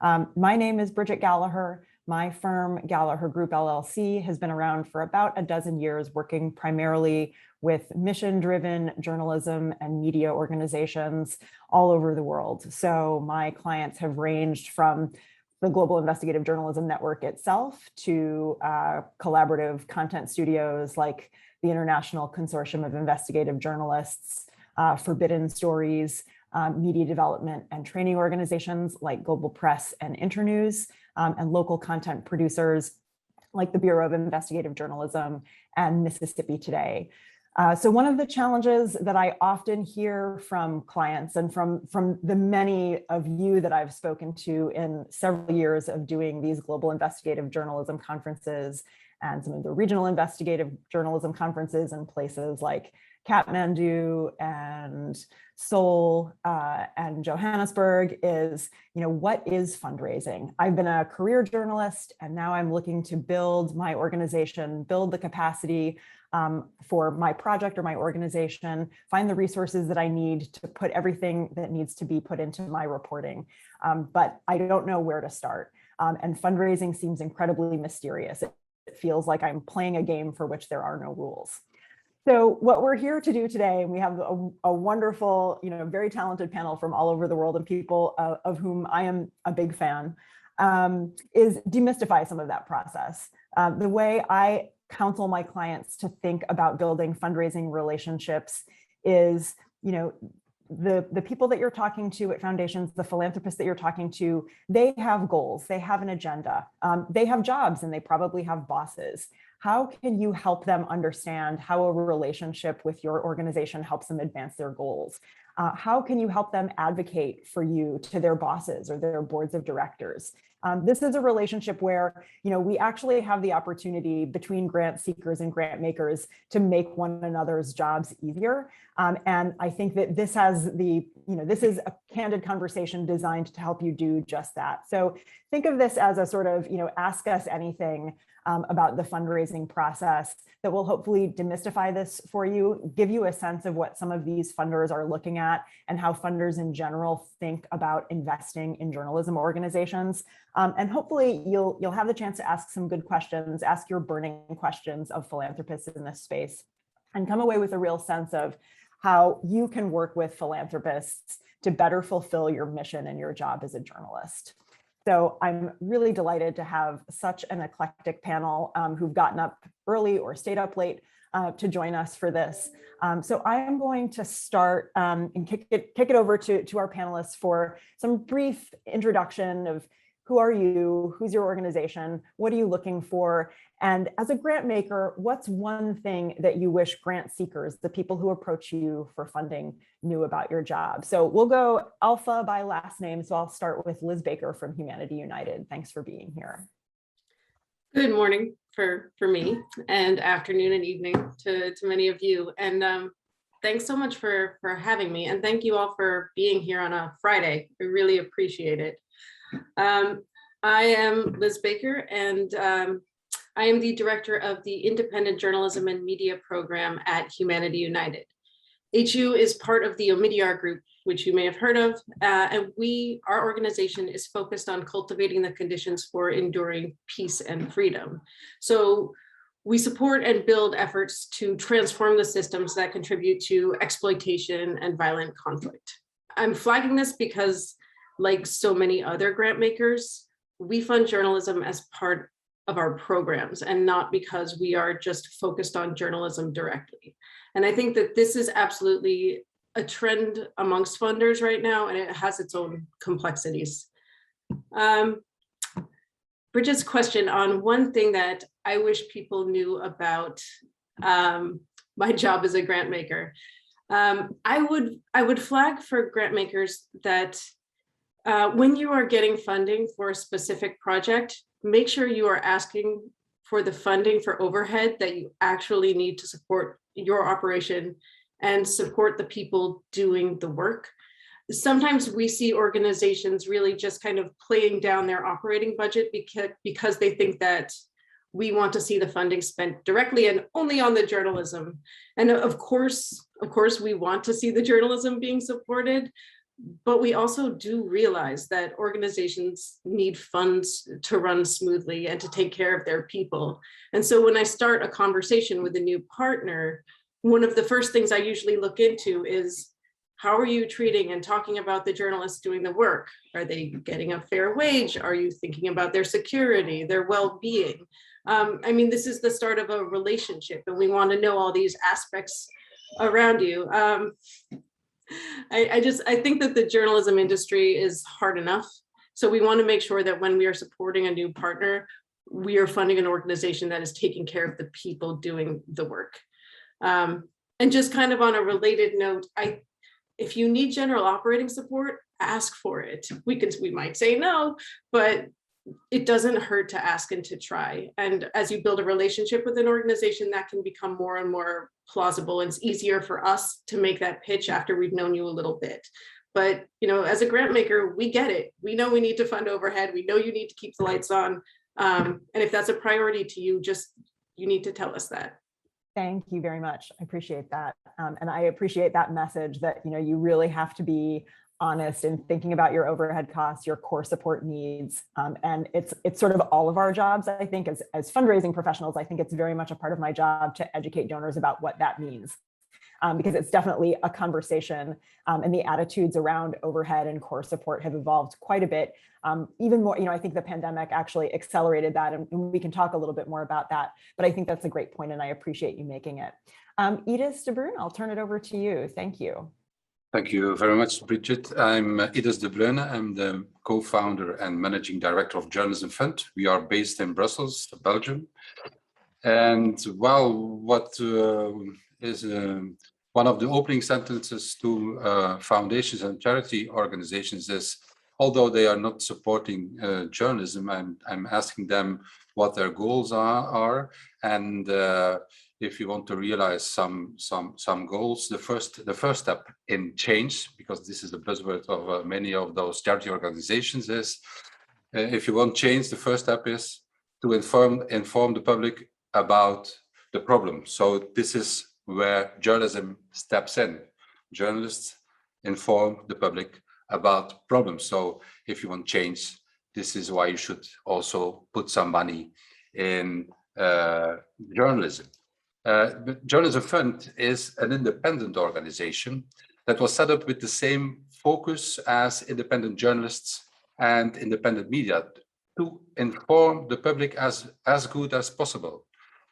My name is Bridget Gallagher. My firm, Gallagher Group LLC, has been around for about a dozen years, working primarily with mission-driven journalism and media organizations all over the world. So my clients have ranged from the Global Investigative Journalism Network itself to collaborative content studios like the International Consortium of Investigative Journalists, Forbidden Stories, media development and training organizations like Global Press and Internews, and local content producers like the Bureau of Investigative Journalism and Mississippi Today. So one of the challenges that I often hear from clients and from the many of you that I've spoken to in several years of doing these global investigative journalism conferences and some of the regional investigative journalism conferences in places like Kathmandu and Seoul and Johannesburg is, what is fundraising? I've been a career journalist, and now I'm looking to build my organization, build the capacity for my project or my organization, find the resources that I need to put everything that needs to be put into my reporting. But I don't know where to start. And fundraising seems incredibly mysterious. It feels like I'm playing a game for which there are no rules. So what we're here to do today, and we have a wonderful, very talented panel from all over the world and people of whom I am a big fan, is demystify some of that process. The way I counsel my clients to think about building fundraising relationships is, the people that you're talking to at foundations, the philanthropists that you're talking to, they have goals, they have an agenda, they have jobs, and they probably have bosses. How can you help them understand how a relationship with your organization helps them advance their goals? How can you help them advocate for you to their bosses or their boards of directors? This is a relationship where, we actually have the opportunity between grant seekers and grant makers to make one another's jobs easier. And I think that this has this is a candid conversation designed to help you do just that. So think of this as a sort of, ask us anything about the fundraising process that will hopefully demystify this for you, give you a sense of what some of these funders are looking at and how funders in general think about investing in journalism organizations. And hopefully you'll have the chance to ask some good questions, ask your burning questions of philanthropists in this space, and come away with a real sense of how you can work with philanthropists to better fulfill your mission and your job as a journalist. So I'm really delighted to have such an eclectic panel who've gotten up early or stayed up late to join us for this. So I am going to start and kick it over to our panelists for some brief introduction of who are you, who's your organization, what are you looking for? And as a grant maker, what's one thing that you wish grant seekers, the people who approach you for funding, knew about your job? So we'll go alpha by last name. So I'll start with Liz Baker from Humanity United. Thanks for being here. Good morning for me, and afternoon and evening to many of you. And thanks so much for having me. And thank you all for being here on a Friday. I really appreciate it. I am Liz Baker, and I am the director of the Independent Journalism and Media program at Humanity United. HU is part of the Omidyar Group, which you may have heard of, and our organization is focused on cultivating the conditions for enduring peace and freedom. So we support and build efforts to transform the systems that contribute to exploitation and violent conflict. I'm flagging this because, like so many other grant makers, we fund journalism as part of our programs and not because we are just focused on journalism directly. And I think that this is absolutely a trend amongst funders right now, and it has its own complexities. Bridget's question on one thing that I wish people knew about my job as a grant maker. I would flag for grant makers that when you are getting funding for a specific project, make sure you are asking for the funding for overhead that you actually need to support your operation and support the people doing the work. Sometimes we see organizations really just kind of playing down their operating budget because they think that we want to see the funding spent directly and only on the journalism. And of course, we want to see the journalism being supported, But we also do realize that organizations need funds to run smoothly and to take care of their people. And so when I start a conversation with a new partner, one of the first things I usually look into is, how are you treating and talking about the journalists doing the work? Are they getting a fair wage? Are you thinking about their security, their well-being? I mean, this is the start of a relationship, and we want to know all these aspects around you. I think that the journalism industry is hard enough. So we want to make sure that when we are supporting a new partner, we are funding an organization that is taking care of the people doing the work. And just kind of on a related note, if you need general operating support, ask for it. We might say no, but it doesn't hurt to ask and to try. And as you build a relationship with an organization, that can become more and more plausible. And it's easier for us to make that pitch after we've known you a little bit. But, you know, as a grant maker, we get it. We know we need to fund overhead. We know you need to keep the lights on. And if that's a priority to you, you need to tell us that. Thank you very much. I appreciate that. And I appreciate that message that, you know, you really have to be honest in thinking about your overhead costs, your core support needs. And it's sort of all of our jobs, I think, as fundraising professionals. I think it's very much a part of my job to educate donors about what that means. Because it's definitely a conversation, and the attitudes around overhead and core support have evolved quite a bit. Even more, you know, I think the pandemic actually accelerated that, and we can talk a little bit more about that, but I think that's a great point, and I appreciate you making it. Edith de Bruyn, I'll turn it over to you. Thank you. Thank you very much, Bridget. I'm Edith de Bruyn. I'm the co-founder and managing director of Journalism Fund. We are based in Brussels, Belgium. And well, what is one of the opening sentences to foundations and charity organizations is, although they are not supporting journalism, I'm asking them what their goals are, and if you want to realize some goals, the first step in change, because this is the buzzword of many of those charity organizations, is if you want change, the first step is to inform the public about the problem. So this is where journalism steps in. Journalists inform the public about problems. So if you want change, this is why you should also put some money in journalism. The Journalism Fund is an independent organization that was set up with the same focus as independent journalists and independent media, to inform the public as good as possible.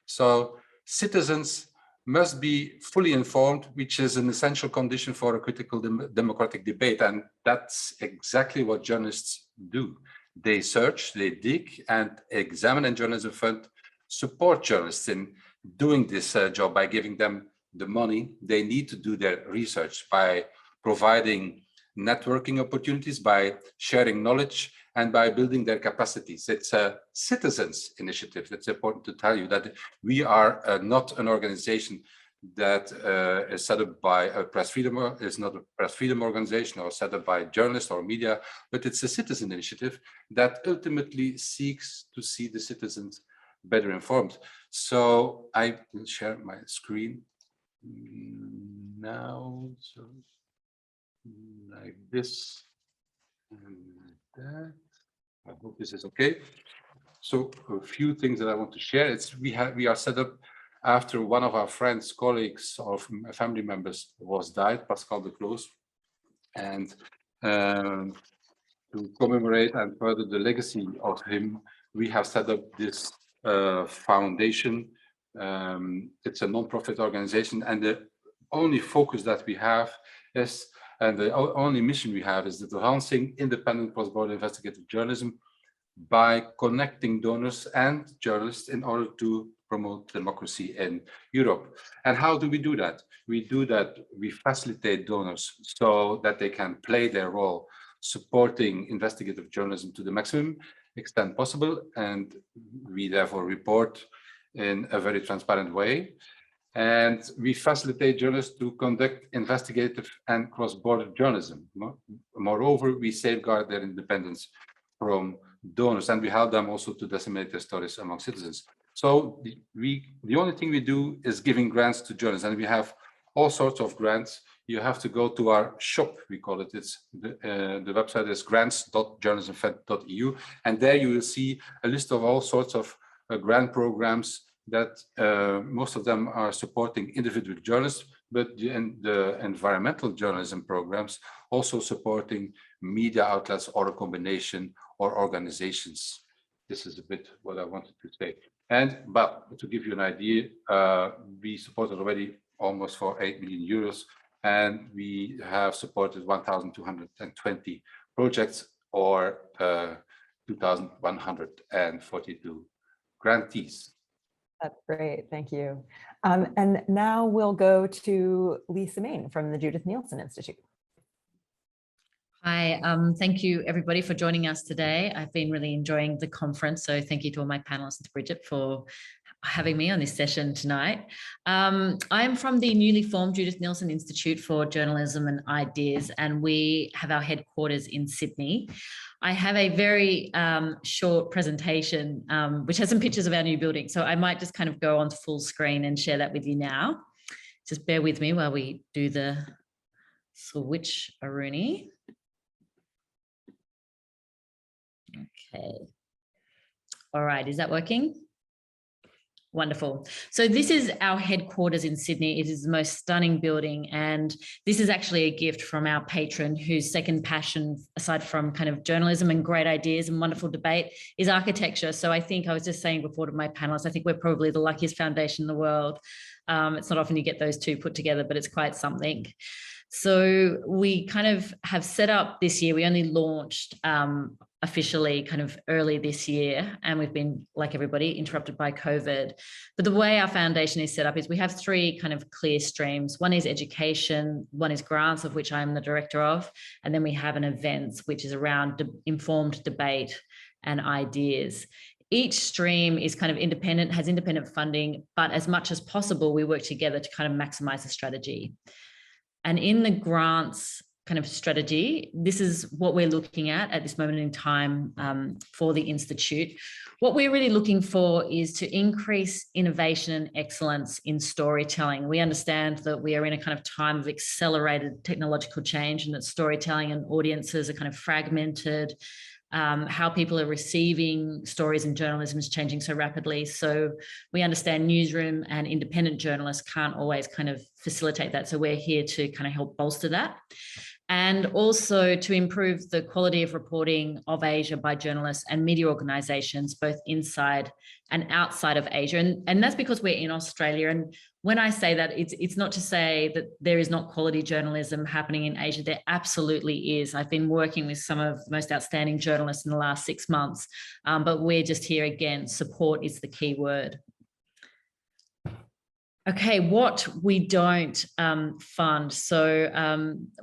So citizens must be fully informed, which is an essential condition for a critical democratic debate. And that's exactly what journalists do. They search, they dig and examine, and Journalism Fund support journalists in doing this job by giving them the money they need to do their research, by providing networking opportunities, by sharing knowledge, and by building their capacities. It's a citizens initiative. It's important to tell you that we are not an organization that is set up by a press freedom, is not a press freedom organization or set up by journalists or media, but it's a citizen initiative that ultimately seeks to see the citizens better informed. So I will share my screen now. So like this and that. I hope this is okay. So a few things that I want to share. We are set up after one of our friends, colleagues, or family members died, Pascal de Cloos, and to commemorate and further the legacy of him, we have set up this foundation. It's a non-profit organization, and the only focus that we have is, and the only mission we have, is advancing independent cross-border investigative journalism by connecting donors and journalists in order to promote democracy in Europe. And how do we do that? We facilitate donors so that they can play their role supporting investigative journalism to the maximum extent possible, and we therefore report in a very transparent way. And we facilitate journalists to conduct investigative and cross-border journalism. Moreover, we safeguard their independence from donors, and we help them also to disseminate their stories among citizens. So the only thing we do is giving grants to journalists, and we have all sorts of grants. you have to go to our shop, we call it. The website is grants.journalismfund.eu, and there you will see a list of all sorts of grant programs that most of them are supporting individual journalists, but the environmental journalism programs also supporting media outlets or a combination or organizations. This is a bit what I wanted to say. But to give you an idea, we supported already almost for 8 million euros, and we have supported 1,220 projects or 2,142 grantees. That's great, thank you. And now we'll go to Lisa Main from the Judith Neilson Institute. Hi, thank you everybody for joining us today. I've been really enjoying the conference, so thank you to all my panelists and to Bridget for having me on this session tonight. I'm from the newly formed Judith Neilson Institute for Journalism and Ideas, and we have our headquarters in Sydney. I have a very short presentation, which has some pictures of our new building, so I might just kind of go on to full screen and share that with you now. Just bear with me while we do the switch, Aruni. Okay. All right, is that working? Wonderful. So this is our headquarters in Sydney. It is the most stunning building, and this is actually a gift from our patron, whose second passion, aside from kind of journalism and great ideas and wonderful debate, is architecture. So I think I was just saying before to my panelists, I think we're probably the luckiest foundation in the world. It's not often you get those two put together, but it's quite something. So we kind of have set up this year, we only launched officially kind of early this year, and we've been, like everybody, interrupted by COVID. But the way our foundation is set up is we have three kind of clear streams. One is education, one is grants, of which I'm the director of, and then we have an events, which is around informed debate and ideas. Each stream is kind of independent, has independent funding, but as much as possible, we work together to kind of maximize the strategy. And in the grants kind of strategy, this is what we're looking at this moment in time for the Institute. What we're really looking for is to increase innovation and excellence in storytelling. We understand that we are in a kind of time of accelerated technological change, and that storytelling and audiences are kind of fragmented. How people are receiving stories and journalism is changing so rapidly. So we understand newsroom and independent journalists can't always kind of facilitate that. So we're here to kind of help bolster that. And also to improve the quality of reporting of Asia by journalists and media organizations, both inside and outside of Asia. And that's because we're in Australia. And when I say that, it's not to say that there is not quality journalism happening in Asia. There absolutely is. I've been working with some of the most outstanding journalists in the last 6 months, but we're just here again, support is the key word. Okay, what we don't fund. So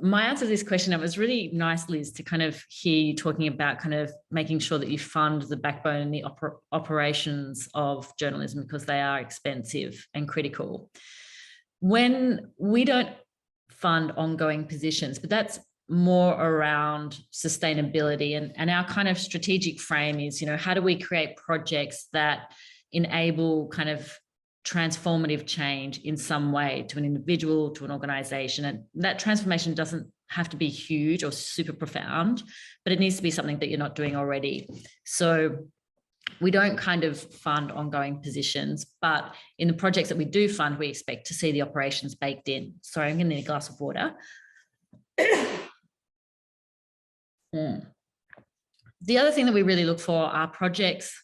my answer to this question, it was really nice, Liz, to kind of hear you talking about kind of making sure that you fund the backbone and the operations of journalism, because they are expensive and critical. When we don't fund ongoing positions, but that's more around sustainability, and our kind of strategic frame is, you know, how do we create projects that enable kind of transformative change in some way to an individual, to an organization. And that transformation doesn't have to be huge or super profound, but it needs to be something that you're not doing already. So we don't kind of fund ongoing positions, but in the projects that we do fund, we expect to see the operations baked in. Sorry, I'm going to need a glass of water. The other thing that we really look for are projects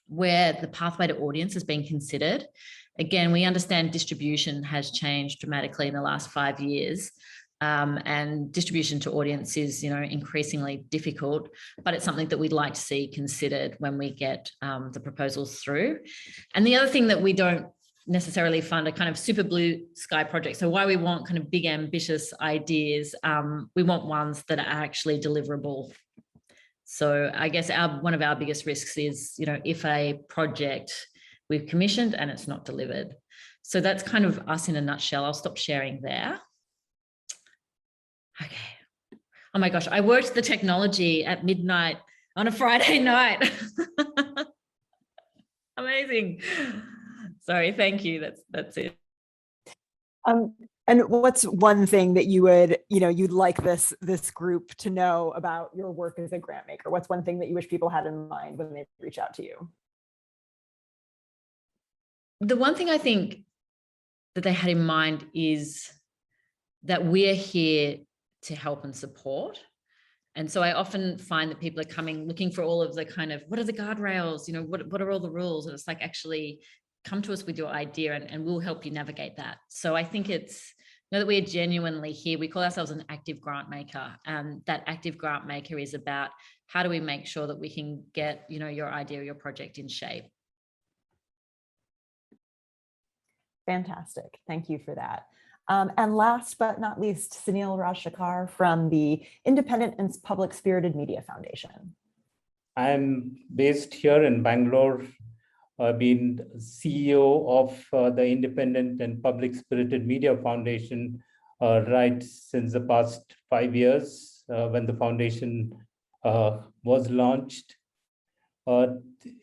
where the pathway to audience is being considered. Again, we understand distribution has changed dramatically in the last 5 years, and distribution to audience is, you know, increasingly difficult, but it's something that we'd like to see considered when we get the proposals through. And the other thing that we don't necessarily fund are kind of super blue sky projects. So while we want kind of big, ambitious ideas, we want ones that are actually deliverable. So I guess one of our biggest risks is, you know, if a project we've commissioned and it's not delivered. So that's kind of us in a nutshell. I'll stop sharing there. Okay. Oh my gosh, I worked the technology at midnight on a Friday night. Amazing. Sorry, thank you. That's it. And what's one thing that you would, you'd like this group to know about your work as a grant maker? What's one thing that you wish people had in mind when they reach out to you? The one thing I think that they had in mind is that we're here to help and support. And so I often find that people are coming looking for all of the kind of, what are the guardrails? What are all the rules? And it's like, actually come to us with your idea and we'll help you navigate that. So I think it's, know that we're genuinely here. We call ourselves an active grant maker. And that active grant maker is about how do we make sure that we can get, your idea or your project in shape. Fantastic. Thank you for that. And last but not least, Sunil Rajshekar from the Independent and Public Spirited Media Foundation. I'm based here in Bangalore. I've been CEO of the Independent and Public Spirited Media Foundation right since the past 5 years when the foundation was launched.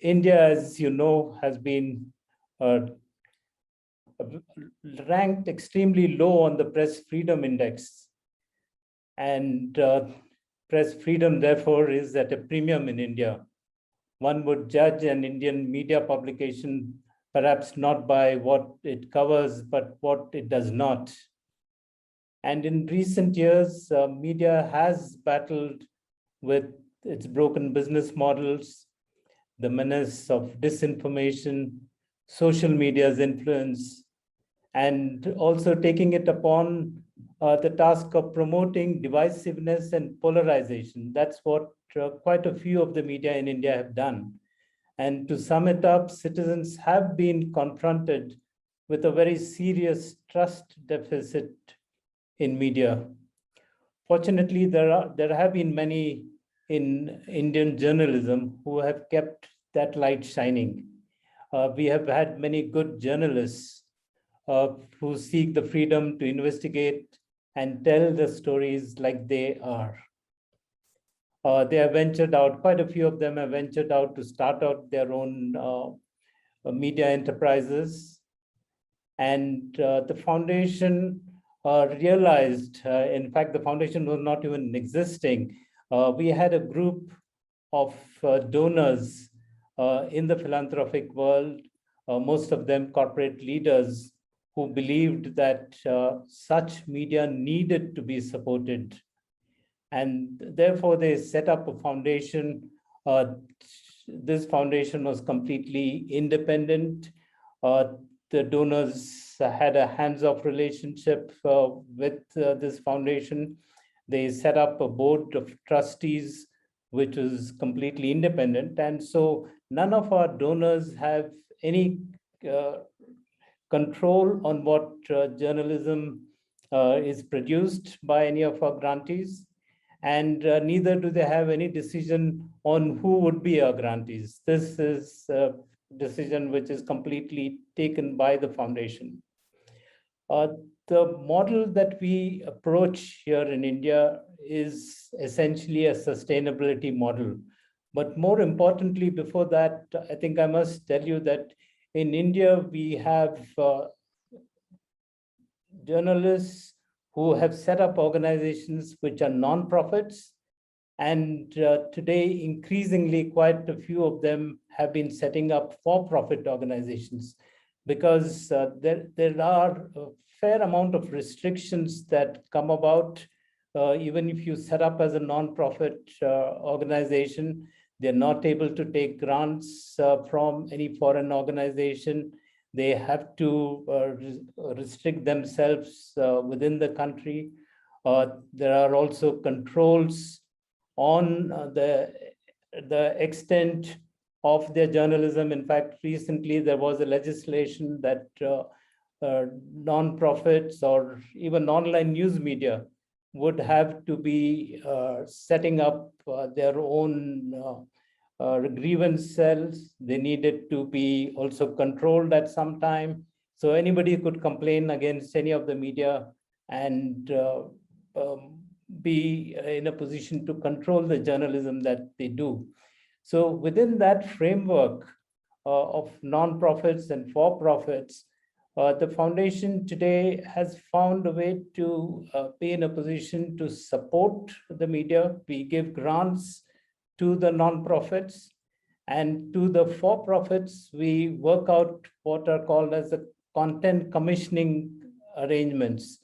India, as you know, has been ranked extremely low on the Press Freedom Index. And press freedom, therefore, is at a premium in India. One would judge an Indian media publication perhaps not by what it covers, but what it does not. And in recent years, media has battled with its broken business models, the menace of disinformation, social media's influence, and also taking it upon the task of promoting divisiveness and polarization. That's what quite a few of the media in India have done. And to sum it up, citizens have been confronted with a very serious trust deficit in media. Fortunately, there have been many in Indian journalism who have kept that light shining. We have had many good journalists who seek the freedom to investigate and tell the stories like they are. They have ventured out, quite a few of them have ventured out to start out their own media enterprises. And the foundation realized, in fact, the foundation was not even existing. We had a group of donors in the philanthropic world, most of them corporate leaders, who believed that such media needed to be supported. And therefore, they set up a foundation. This foundation was completely independent. The donors had a hands-off relationship with this foundation. They set up a board of trustees, which is completely independent. And so none of our donors have any control on what journalism is produced by any of our grantees, and neither do they have any decision on who would be our grantees. This is a decision which is completely taken by the foundation. The model that we approach here in India is essentially a sustainability model. But more importantly, before that, I think I must tell you that in India, we have journalists who have set up organizations which are non-profits. And today, increasingly, quite a few of them have been setting up for-profit organizations, because there are a fair amount of restrictions that come about. Even if you set up as a non-profit organization, they're not able to take grants from any foreign organization. They have to restrict themselves within the country. There are also controls on the extent of their journalism. In fact, recently there was a legislation that non-profits or even online news media would have to be setting up their own grievance cells. They needed to be also controlled at some time. So anybody could complain against any of the media and be in a position to control the journalism that they do. So within that framework of non-profits and for-profits, The foundation today has found a way to be in a position to support the media. We give grants to the nonprofits, and to the for-profits, we work out what are called as the content commissioning arrangements.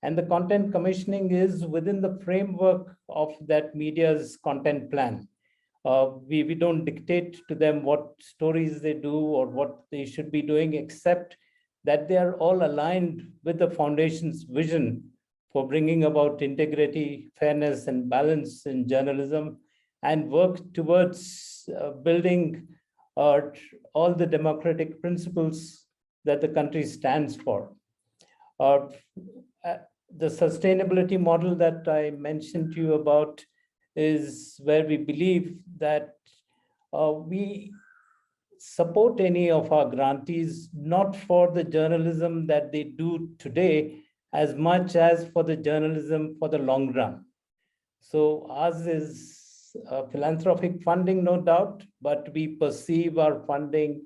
And the content commissioning is within the framework of that media's content plan. We don't dictate to them what stories they do or what they should be doing, except that they are all aligned with the foundation's vision for bringing about integrity, fairness, and balance in journalism, and work towards building all the democratic principles that the country stands for. The sustainability model that I mentioned to you about is where we believe that we support any of our grantees, not for the journalism that they do today, as much as for the journalism for the long run. So ours is philanthropic funding, no doubt, but we perceive our funding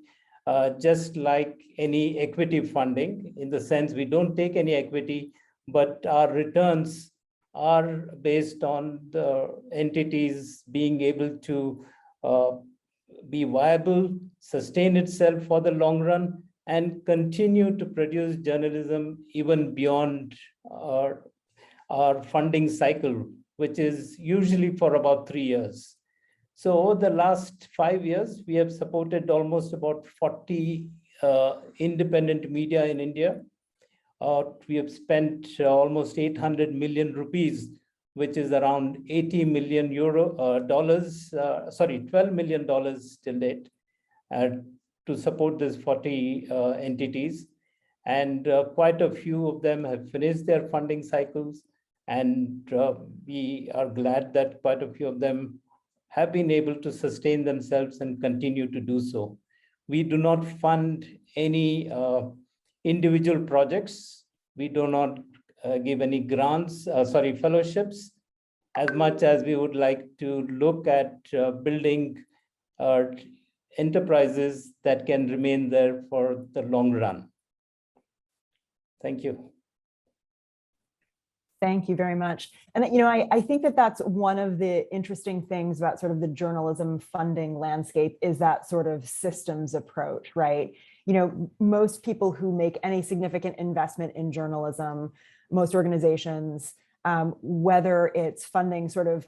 just like any equity funding, in the sense we don't take any equity, but our returns are based on the entities being able to be viable, sustain itself for the long run, and continue to produce journalism even beyond our funding cycle, which is usually for about 3 years. So over the last 5 years, we have supported almost about 40 independent media in India. We have spent almost 800 million rupees, which is around 80 million dollars, $12 million till date, to support these 40 entities. And quite a few of them have finished their funding cycles. And we are glad that quite a few of them have been able to sustain themselves and continue to do so. We do not fund any individual projects. We do not give any grants, fellowships, as much as we would like to look at building enterprises that can remain there for the long run. Thank you. Thank you very much. And I think that that's one of the interesting things about sort of the journalism funding landscape, is that sort of systems approach, right? Most people who make any significant investment in journalism, most organizations, whether it's funding sort of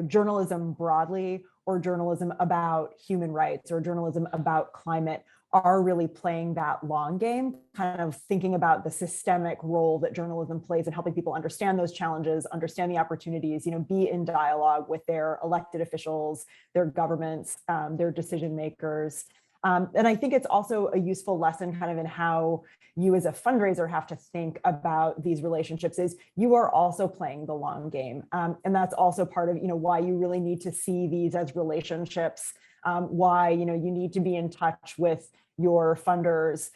journalism broadly, or journalism about human rights, or journalism about climate, are really playing that long game, kind of thinking about the systemic role that journalism plays in helping people understand those challenges, understand the opportunities, be in dialogue with their elected officials, their governments, their decision makers. And I think it's also a useful lesson kind of in how you as a fundraiser have to think about these relationships, is you are also playing the long game. And that's also part of why you really need to see these as relationships, why you need to be in touch with your funders,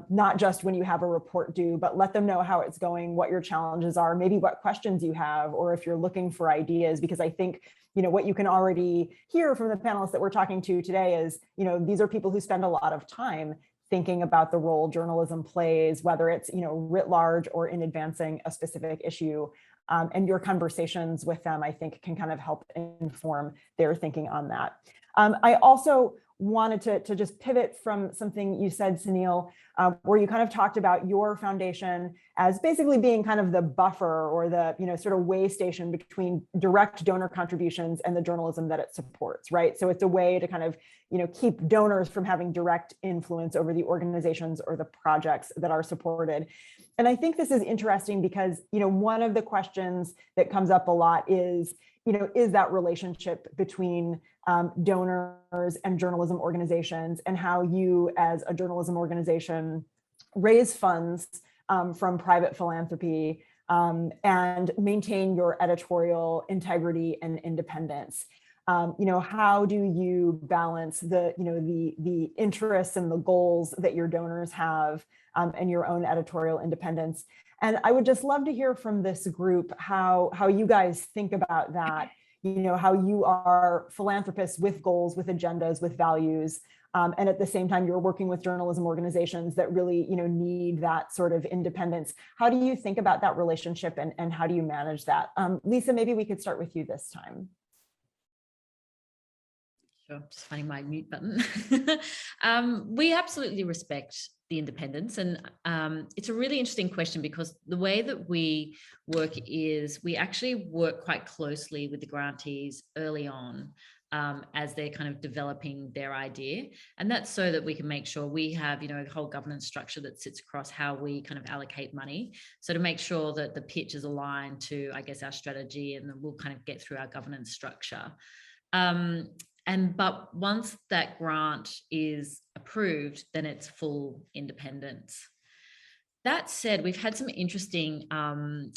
not just when you have a report due, but let them know how it's going, what your challenges are, maybe what questions you have, or if you're looking for ideas. Because I think what you can already hear from the panelists that we're talking to today is these are people who spend a lot of time thinking about the role journalism plays, whether it's writ large or in advancing a specific issue. And your conversations with them, I think, can kind of help inform their thinking on that. I also wanted to just pivot from something you said, Sunil, where you kind of talked about your foundation as basically being kind of the buffer, or the sort of way station between direct donor contributions and the journalism that it supports, right? So it's a way to kind of keep donors from having direct influence over the organizations or the projects that are supported. And I think this is interesting because one of the questions that comes up a lot is is that relationship between donors and journalism organizations, and how you as a journalism organization raise funds from private philanthropy and maintain your editorial integrity and independence. How do you balance the interests and the goals that your donors have and your own editorial independence? And I would just love to hear from this group how you guys think about that, how you are philanthropists with goals, with agendas, with values. And at the same time, you're working with journalism organizations that really, need that sort of independence. How do you think about that relationship, and how do you manage that? Lisa, maybe we could start with you this time. Sure, just finding my mute button. We absolutely respect the independence, and it's a really interesting question, because the way that we work is we actually work quite closely with the grantees early on as they're kind of developing their idea, and that's so that we can make sure we have a whole governance structure that sits across how we kind of allocate money, so to make sure that the pitch is aligned to, I guess, our strategy, and then we'll kind of get through our governance structure. But once that grant is approved, then it's full independence. That said, we've had some interesting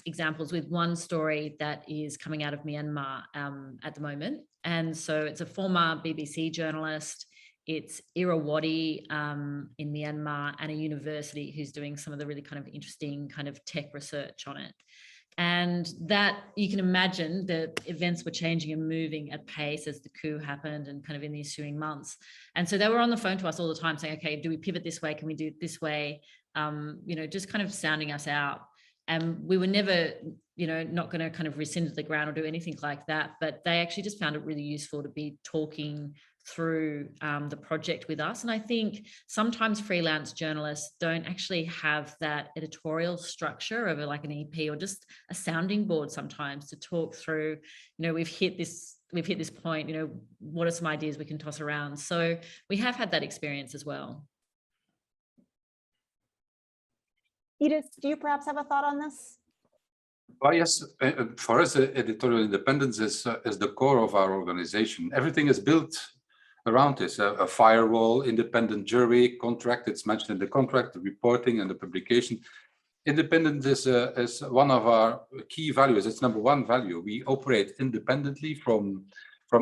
examples with one story that is coming out of Myanmar at the moment. And so it's a former BBC journalist. It's Irrawaddy in Myanmar, and a university who's doing some of the really kind of interesting kind of tech research on it. And that, you can imagine, the events were changing and moving at pace as the coup happened and kind of in the ensuing months. And so they were on the phone to us all the time saying, okay, do we pivot this way? Can we do it this way? Just kind of sounding us out. And we were never, not going to kind of rescind the grant or do anything like that. But they actually just found it really useful to be talking through the project with us. And I think sometimes freelance journalists don't actually have that editorial structure over like an EP or just a sounding board sometimes to talk through, we've hit this point, what are some ideas we can toss around? So we have had that experience as well. Edith, do you perhaps have a thought on this? Well, yes, for us, editorial independence is the core of our organization. Everything is built around this, a firewall, independent jury, contract, it's mentioned in the contract, the reporting and the publication. Independence is one of our key values. It's number one value. We operate independently from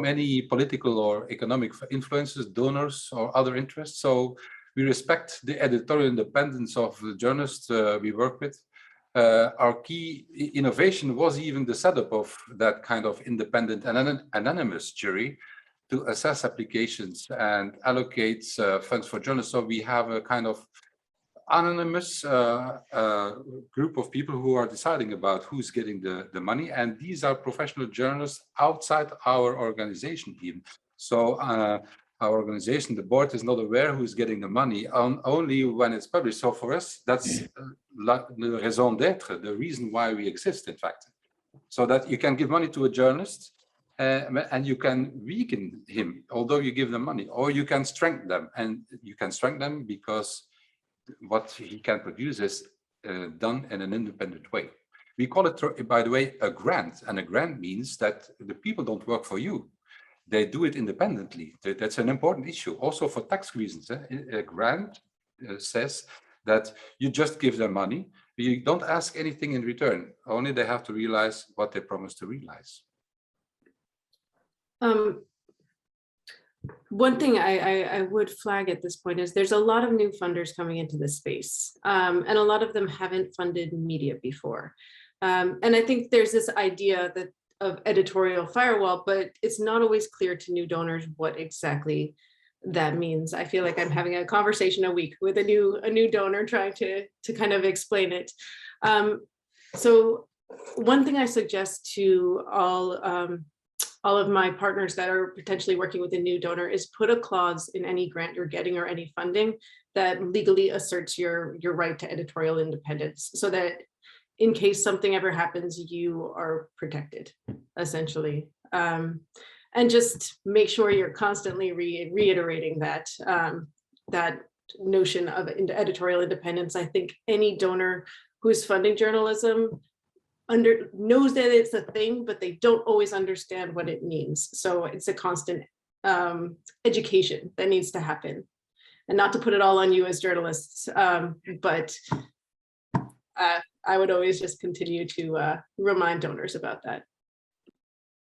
any political or economic influences, donors, or other interests. So we respect the editorial independence of the journalists we work with. Our key innovation was even the setup of that kind of independent and anonymous jury to assess applications and allocate funds for journalists. So we have a kind of anonymous group of people who are deciding about who's getting the money. And these are professional journalists outside our organization even. So our organization, the board, is not aware who's getting the money only when it's published. So for us, that's the raison d'être, the reason why we exist, in fact. So that you can give money to a journalist and you can weaken him, although you give them money, or you can strengthen them. And you can strengthen them because what he can produce is done in an independent way. We call it, by the way, a grant. And a grant means that the people don't work for you. They do it independently. That's an important issue. Also for tax reasons, a grant says that you just give them money. You don't ask anything in return. Only they have to realize what they promised to realize. One thing I would flag at this point is there's a lot of new funders coming into this space, and a lot of them haven't funded media before. And I think there's this idea that of editorial firewall, but it's not always clear to new donors what exactly that means. I feel like I'm having a conversation a week with a new donor trying to kind of explain it. So one thing I suggest to all of my partners that are potentially working with a new donor is put a clause in any grant you're getting or any funding that legally asserts your right to editorial independence, so that in case something ever happens, you are protected, essentially. And just make sure you're constantly reiterating that, that notion of editorial independence. I think any donor who is funding journalism knows that it's a thing, but they don't always understand what it means. So it's a constant education that needs to happen. And not to put it all on you as journalists, but I would always just continue to remind donors about that.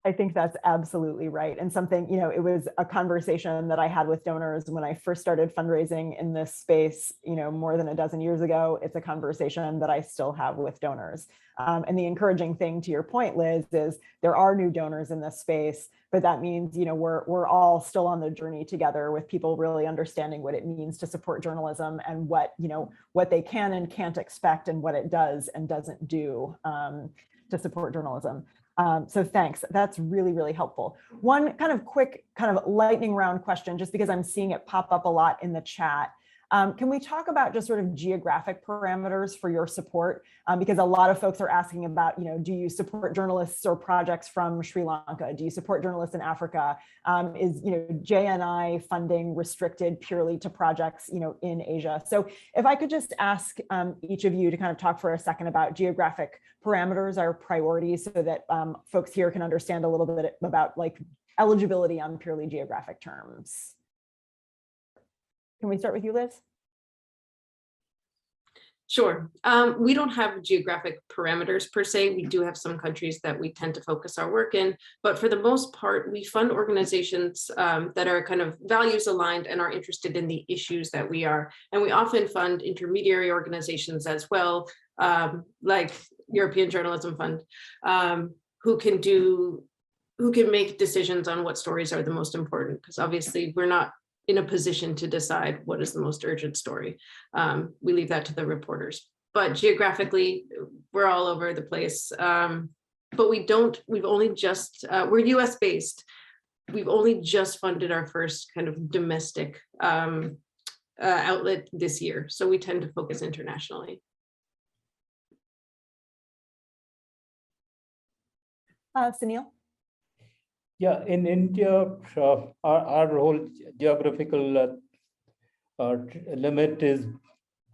I think that's absolutely right. And something, it was a conversation that I had with donors when I first started fundraising in this space, more than a dozen years ago. It's a conversation that I still have with donors. And the encouraging thing, to your point, Liz, is there are new donors in this space, but that means, we're all still on the journey together with people really understanding what it means to support journalism and what they can and can't expect and what it does and doesn't do to support journalism. So thanks. That's really, really helpful. One kind of quick lightning round question, just because I'm seeing it pop up a lot in the chat. Can we talk about just sort of geographic parameters for your support? Because a lot of folks are asking about, do you support journalists or projects from Sri Lanka? Do you support journalists in Africa? Is JNI funding restricted purely to projects in Asia? So if I could just ask each of you to kind of talk for a second about geographic parameters, our priorities, so that folks here can understand a little bit about like eligibility on purely geographic terms. Can we start with you, Liz? Sure. We don't have geographic parameters per se. We do have some countries that we tend to focus our work in, but for the most part, we fund organizations that are kind of values aligned and are interested in the issues that we are. And we often fund intermediary organizations as well, like European Journalism Fund, who can make decisions on what stories are the most important, because obviously we're not in a position to decide what is the most urgent story. We leave that to the reporters. But geographically, we're all over the place. But we've only just, we're US based. We've only just funded our first kind of domestic outlet this year. So we tend to focus internationally. Sunil? Yeah, in India, our whole geographical limit is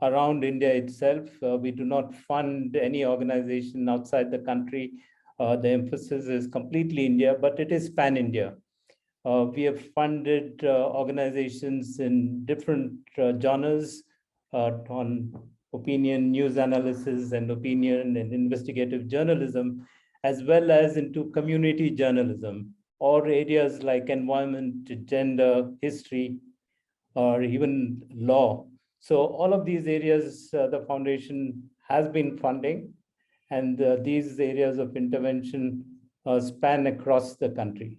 around India itself. We do not fund any organization outside the country. The emphasis is completely India, but it is pan-India. We have funded organizations in different genres on opinion, news analysis, and opinion and investigative journalism, as well as into community journalism, or areas like environment, gender, history, or even law. So all of these areas, the foundation has been funding, and these areas of intervention span across the country.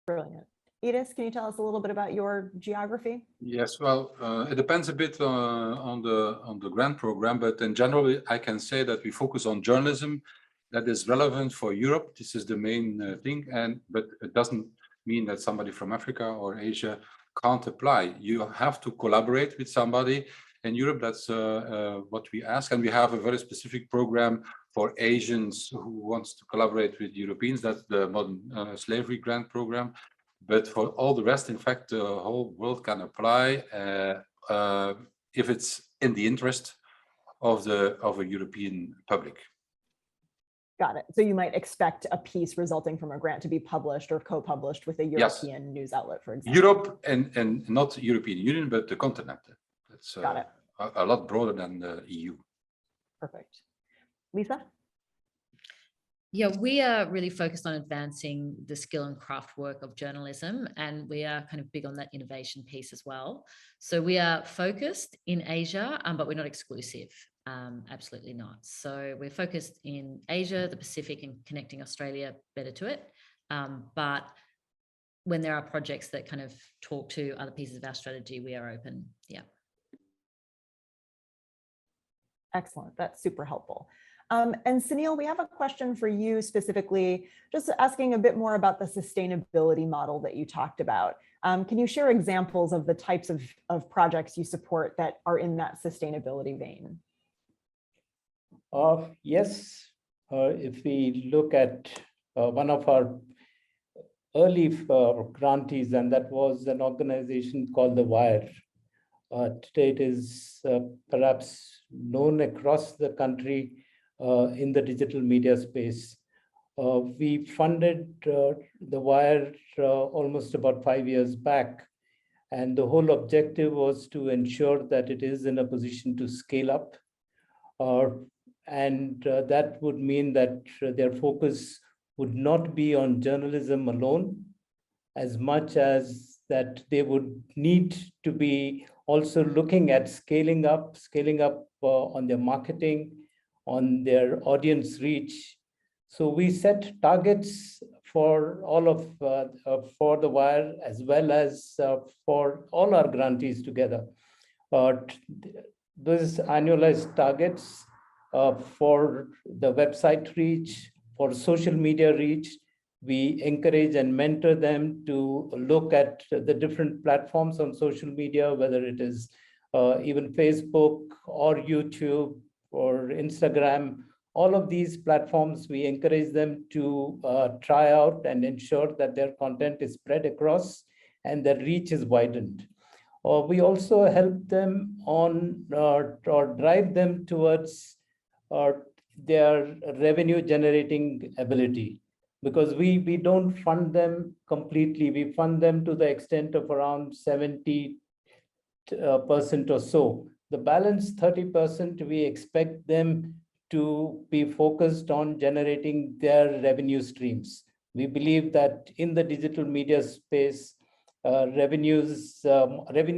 Brilliant. Edith, can you tell us a little bit about your geography? Yes, well, it depends a bit on the grant program, but in general, I can say that we focus on journalism that is relevant for Europe. This is the main thing, but it doesn't mean that somebody from Africa or Asia can't apply. You have to collaborate with somebody in Europe. That's what we ask, and we have a very specific program for Asians who wants to collaborate with Europeans. That's the Modern Slavery Grant Program. But for all the rest, in fact, the whole world can apply if it's in the interest of a European public. Got it. So you might expect a piece resulting from a grant to be published or co-published with a European news outlet, for example. Europe and not European Union, but the continent. That's Got it. a lot broader than the EU. Perfect. Lisa? Yeah, we are really focused on advancing the skill and craft work of journalism, and we are kind of big on that innovation piece as well. So we are focused in Asia, but we're not exclusive. Absolutely not. So we're focused in Asia, the Pacific, and connecting Australia better to it. But when there are projects that kind of talk to other pieces of our strategy, we are open. Yeah. Excellent. That's super helpful. And Sunil, we have a question for you specifically, just asking a bit more about the sustainability model that you talked about. Can you share examples of the types of projects you support that are in that sustainability vein? Yes, if we look at one of our early grantees, and that was an organization called The Wire. Today it is perhaps known across the country in the digital media space. We funded The Wire almost about 5 years back, and the whole objective was to ensure that it is in a position to scale up. And that would mean that their focus would not be on journalism alone, as much as that they would need to be also looking at scaling up on their marketing, on their audience reach. So we set targets for all of for the Wire, as well as for all our grantees together. Those annualized targets for the website reach, for social media reach. We encourage and mentor them to look at the different platforms on social media, whether it is even Facebook or YouTube or Instagram. All of these platforms, we encourage them to try out and ensure that their content is spread across and their reach is widened. We also help them on or drive them towards their revenue generating ability, because we don't fund them completely. We fund them to the extent of around 70% or so. The balance 30%, we expect them to be focused on generating their revenue streams. We believe that in the digital media space, revenue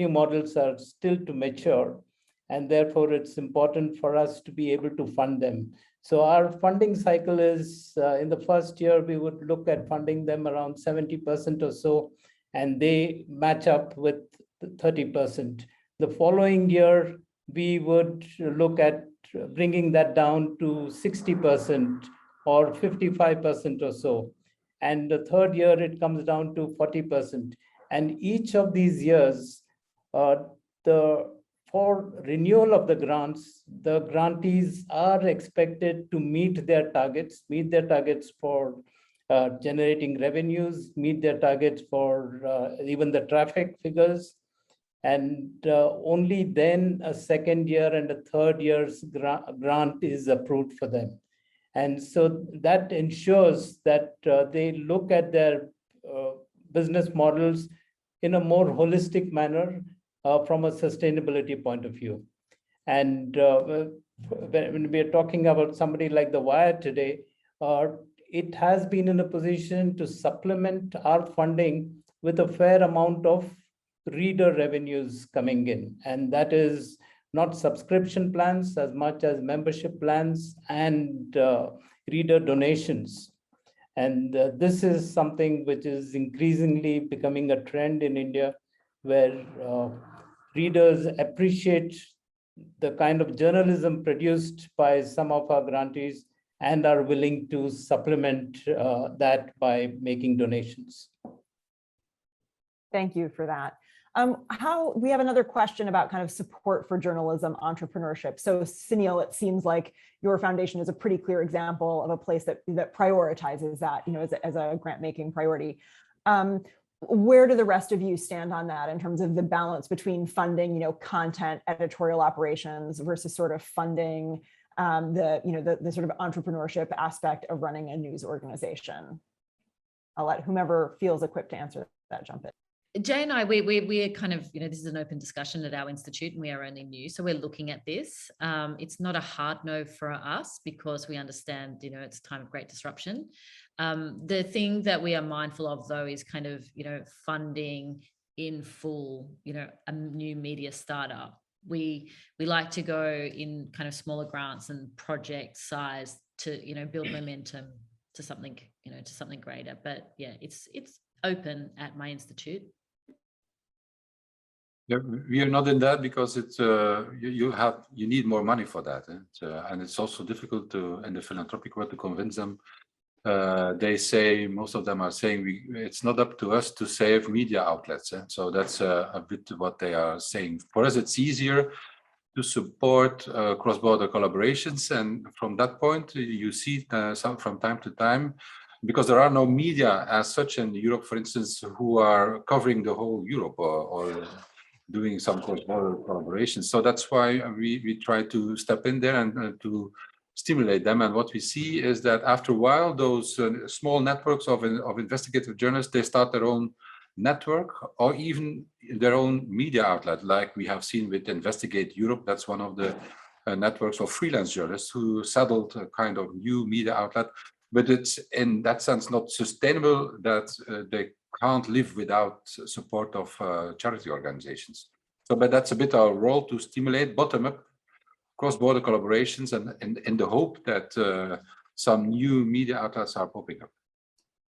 models are still to mature, and therefore it's important for us to be able to fund them. So our funding cycle is, in the first year, we would look at funding them around 70% or so, and they match up with 30%. The following year, we would look at bringing that down to 60% or 55% or so. And the third year, it comes down to 40%. And each of these years, for renewal of the grants, the grantees are expected to meet their targets for generating revenues, meet their targets for even the traffic figures. And only then a second year and a third year's grant is approved for them. And so that ensures that they look at their business models in a more holistic manner from a sustainability point of view. And when we are talking about somebody like the Wire today, it has been in a position to supplement our funding with a fair amount of reader revenues coming in. And that is not subscription plans as much as membership plans and reader donations. And this is something which is increasingly becoming a trend in India, where readers appreciate the kind of journalism produced by some of our grantees and are willing to supplement that by making donations. Thank you for that. We have another question about kind of support for journalism entrepreneurship. So Sunil, it seems like your foundation is a pretty clear example of a place that prioritizes that, as a grant making priority. Where do the rest of you stand on that in terms of the balance between funding, content, editorial operations versus sort of funding the sort of entrepreneurship aspect of running a news organization? I'll let whomever feels equipped to answer that jump in. Jay and I, we're kind of, this is an open discussion at our institute and we are only new. So we're looking at this. It's not a hard no for us because we understand, it's a time of great disruption. The thing that we are mindful of though is kind of, funding in full, a new media startup. We like to go in kind of smaller grants and project size to, build momentum to something, to something greater. But yeah, it's open at my institute. Yeah, we are not in that because it's you need more money for that, and it's also difficult in the philanthropic world to convince them. They say, most of them are saying it's not up to us to save media outlets. So that's a bit what they are saying. For us, it's easier to support cross-border collaborations, and from that point, you see some from time to time. Because there are no media as such in Europe, for instance, who are covering the whole Europe or doing some cross-border collaborations. So that's why we try to step in there and to stimulate them. And what we see is that after a while, those small networks of investigative journalists, they start their own network or even their own media outlet, like we have seen with Investigate Europe. That's one of the networks of freelance journalists who settled a kind of new media outlet but it's in that sense not sustainable that they can't live without support of charity organizations. So, but that's a bit our role to stimulate bottom-up cross-border collaborations, and in the hope that some new media outlets are popping up.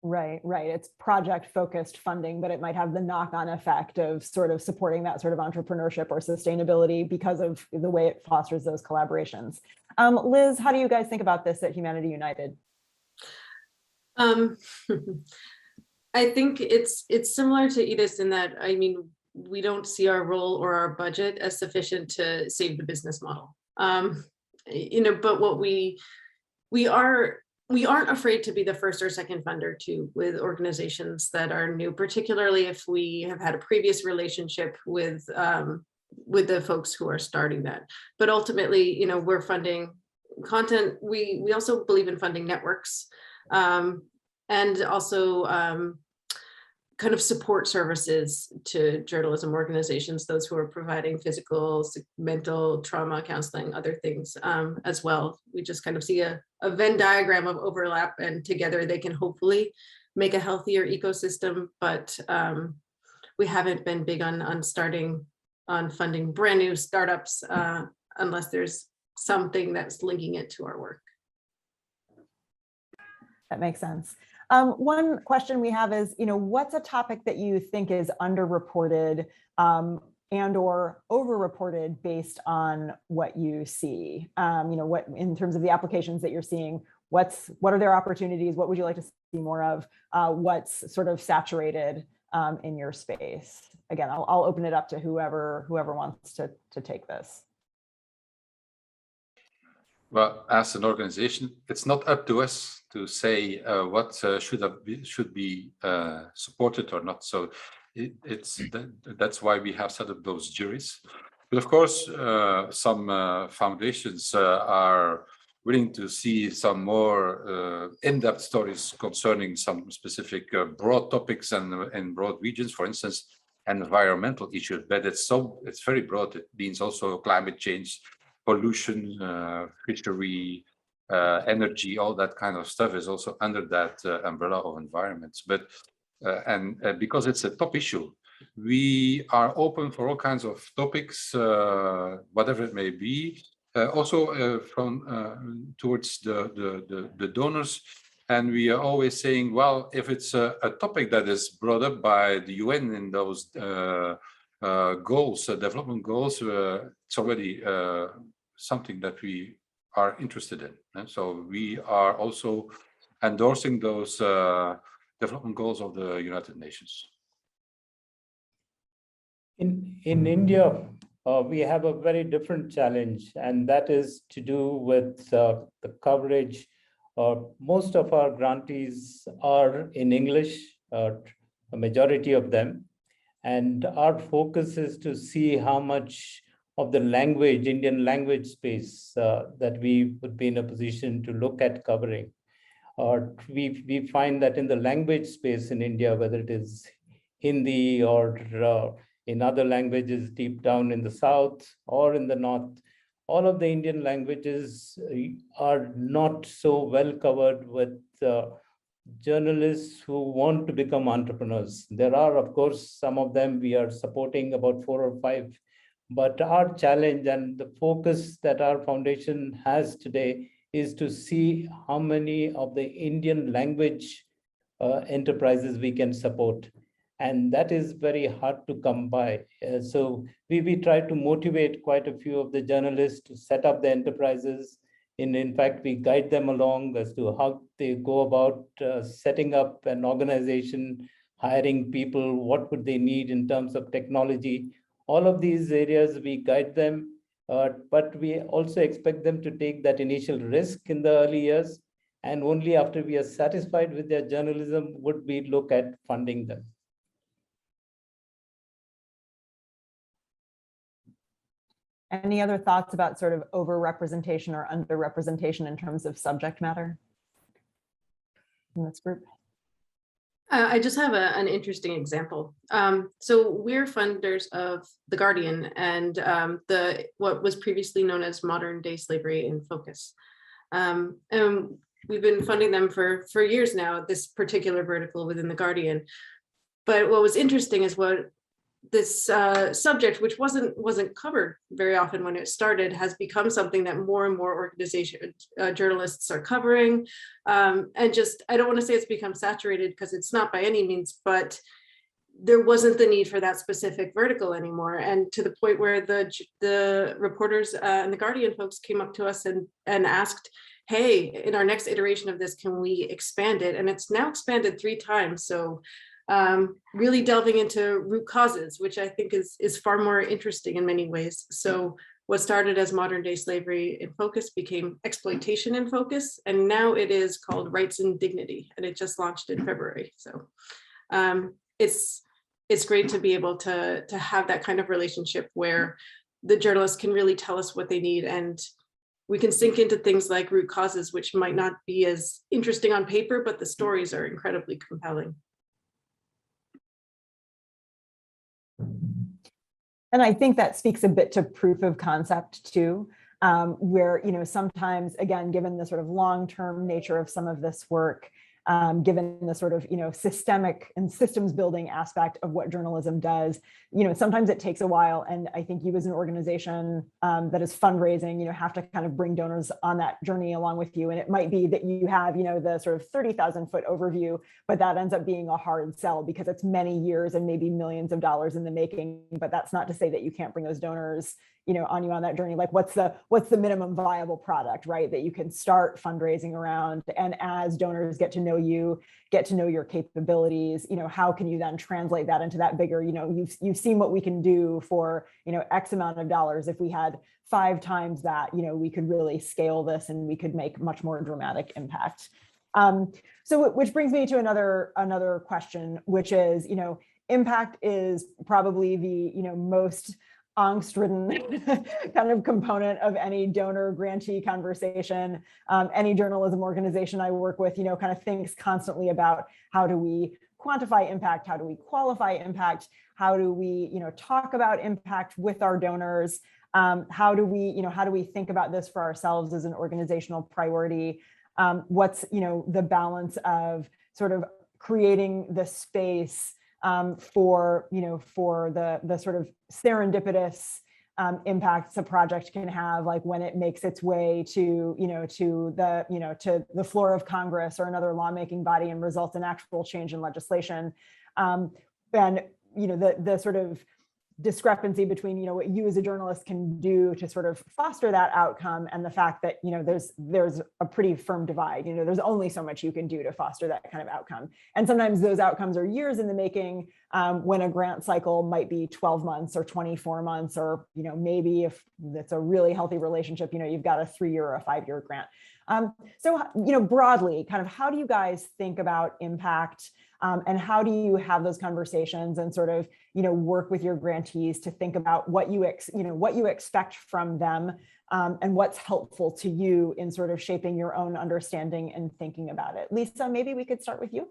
Right. It's project-focused funding, but it might have the knock-on effect of sort of supporting that sort of entrepreneurship or sustainability because of the way it fosters those collaborations. Liz, how do you guys think about this at Humanity United? I think it's similar to Edith in that, I mean, we don't see our role or our budget as sufficient to save the business model. But what we aren't afraid to be the first or second funder too with organizations that are new, particularly if we have had a previous relationship with the folks who are starting that. But ultimately, we're funding content. We also believe in funding networks, and also kind of support services to journalism organizations, those who are providing physical, mental, trauma counseling, other things as well. We just kind of see a Venn diagram of overlap, and together they can hopefully make a healthier ecosystem. But we haven't been big on funding brand new startups unless there's something that's linking it to our work. That makes sense. One question we have is, what's a topic that you think is underreported and or overreported based on what you see? What in terms of the applications that you're seeing, what are their opportunities? What would you like to see more of? What's sort of saturated in your space? Again, I'll open it up to whoever wants to take this. Well, as an organization, it's not up to us to say what should be supported or not. So that's why we have set up those juries. But of course, some foundations are willing to see some more in-depth stories concerning some specific broad topics and broad regions, for instance, environmental issues. But it's very broad. It means also climate change, pollution, fishery, energy, all that kind of stuff is also under that umbrella of environments. But because it's a top issue, we are open for all kinds of topics, whatever it may be. Also from towards the donors, and we are always saying, well, if it's a topic that is brought up by the UN in those goals, development goals, it's already something that we are interested in. And so we are also endorsing those development goals of the United Nations. In India, we have a very different challenge, and that is to do with the coverage. Most of our grantees are in English, a majority of them. And our focus is to see how much of the language, Indian language space that we would be in a position to look at covering. We find that in the language space in India, whether it is Hindi or in other languages deep down in the south or in the north, all of the Indian languages are not so well covered with journalists who want to become entrepreneurs. There are, of course, some of them we are supporting, about 4 or 5, but our challenge and the focus that our foundation has today is to see how many of the Indian language enterprises we can support. And that is very hard to come by. So we try to motivate quite a few of the journalists to set up the enterprises. In fact, we guide them along as to how they go about setting up an organization, hiring people, what would they need in terms of technology. All of these areas we guide them, but we also expect them to take that initial risk in the early years. And only after we are satisfied with their journalism would we look at funding them. Any other thoughts about sort of overrepresentation or underrepresentation in terms of subject matter in this group? I just have an interesting example. So we're funders of The Guardian and what was previously known as Modern Day Slavery in Focus. And we've been funding them for years now, this particular vertical within the Guardian. But what was interesting is what this subject, which wasn't covered very often when it started, has become something that more and more journalists are covering. And just, I don't want to say it's become saturated, because it's not by any means, but there wasn't the need for that specific vertical anymore. And to the point where the reporters and the Guardian folks came up to us and asked, hey, in our next iteration of this, can we expand it? And it's now expanded 3 times. So really delving into root causes, which I think is far more interesting in many ways. So what started as modern day slavery in focus became exploitation in focus, and now it is called Rights and Dignity, and it just launched in February. So it's great to be able to have that kind of relationship where the journalists can really tell us what they need, and we can sink into things like root causes, which might not be as interesting on paper, but the stories are incredibly compelling. And I think that speaks a bit to proof of concept too, where, sometimes, again, given the sort of long-term nature of some of this work, given the sort of, systemic and systems building aspect of what journalism does, sometimes it takes a while. And I think you as an organization that is fundraising, have to kind of bring donors on that journey along with you. And it might be that you have, the sort of 30,000 foot overview, but that ends up being a hard sell because it's many years and maybe millions of dollars in the making. But that's not to say that you can't bring those donors on that journey. Like what's the minimum viable product, right? That you can start fundraising around. And as donors get to know you, get to know your capabilities, how can you then translate that into that bigger, you've seen what we can do for, X amount of dollars. If we had 5 times that, we could really scale this and we could make much more dramatic impact. So which brings me to another question, which is, impact is probably the, most angst-ridden kind of component of any donor grantee conversation. Any journalism organization I work with, kind of thinks constantly about how do we quantify impact, how do we qualify impact, how do we, talk about impact with our donors, how do we think about this for ourselves as an organizational priority? What's, the balance of sort of creating the space for the sort of serendipitous impacts a project can have, like when it makes its way to the floor of Congress or another lawmaking body and results in actual change in legislation, and the sort of discrepancy between what you as a journalist can do to sort of foster that outcome and the fact that there's a pretty firm divide. There's only so much you can do to foster that kind of outcome, and sometimes those outcomes are years in the making, when a grant cycle might be 12 months or 24 months, or maybe if it's a really healthy relationship, you've got a 3-year or a 5-year grant. So broadly, kind of how do you guys think about impact? And how do you have those conversations and sort of, work with your grantees to think about what you expect from them, and what's helpful to you in sort of shaping your own understanding and thinking about it? Lisa, maybe we could start with you.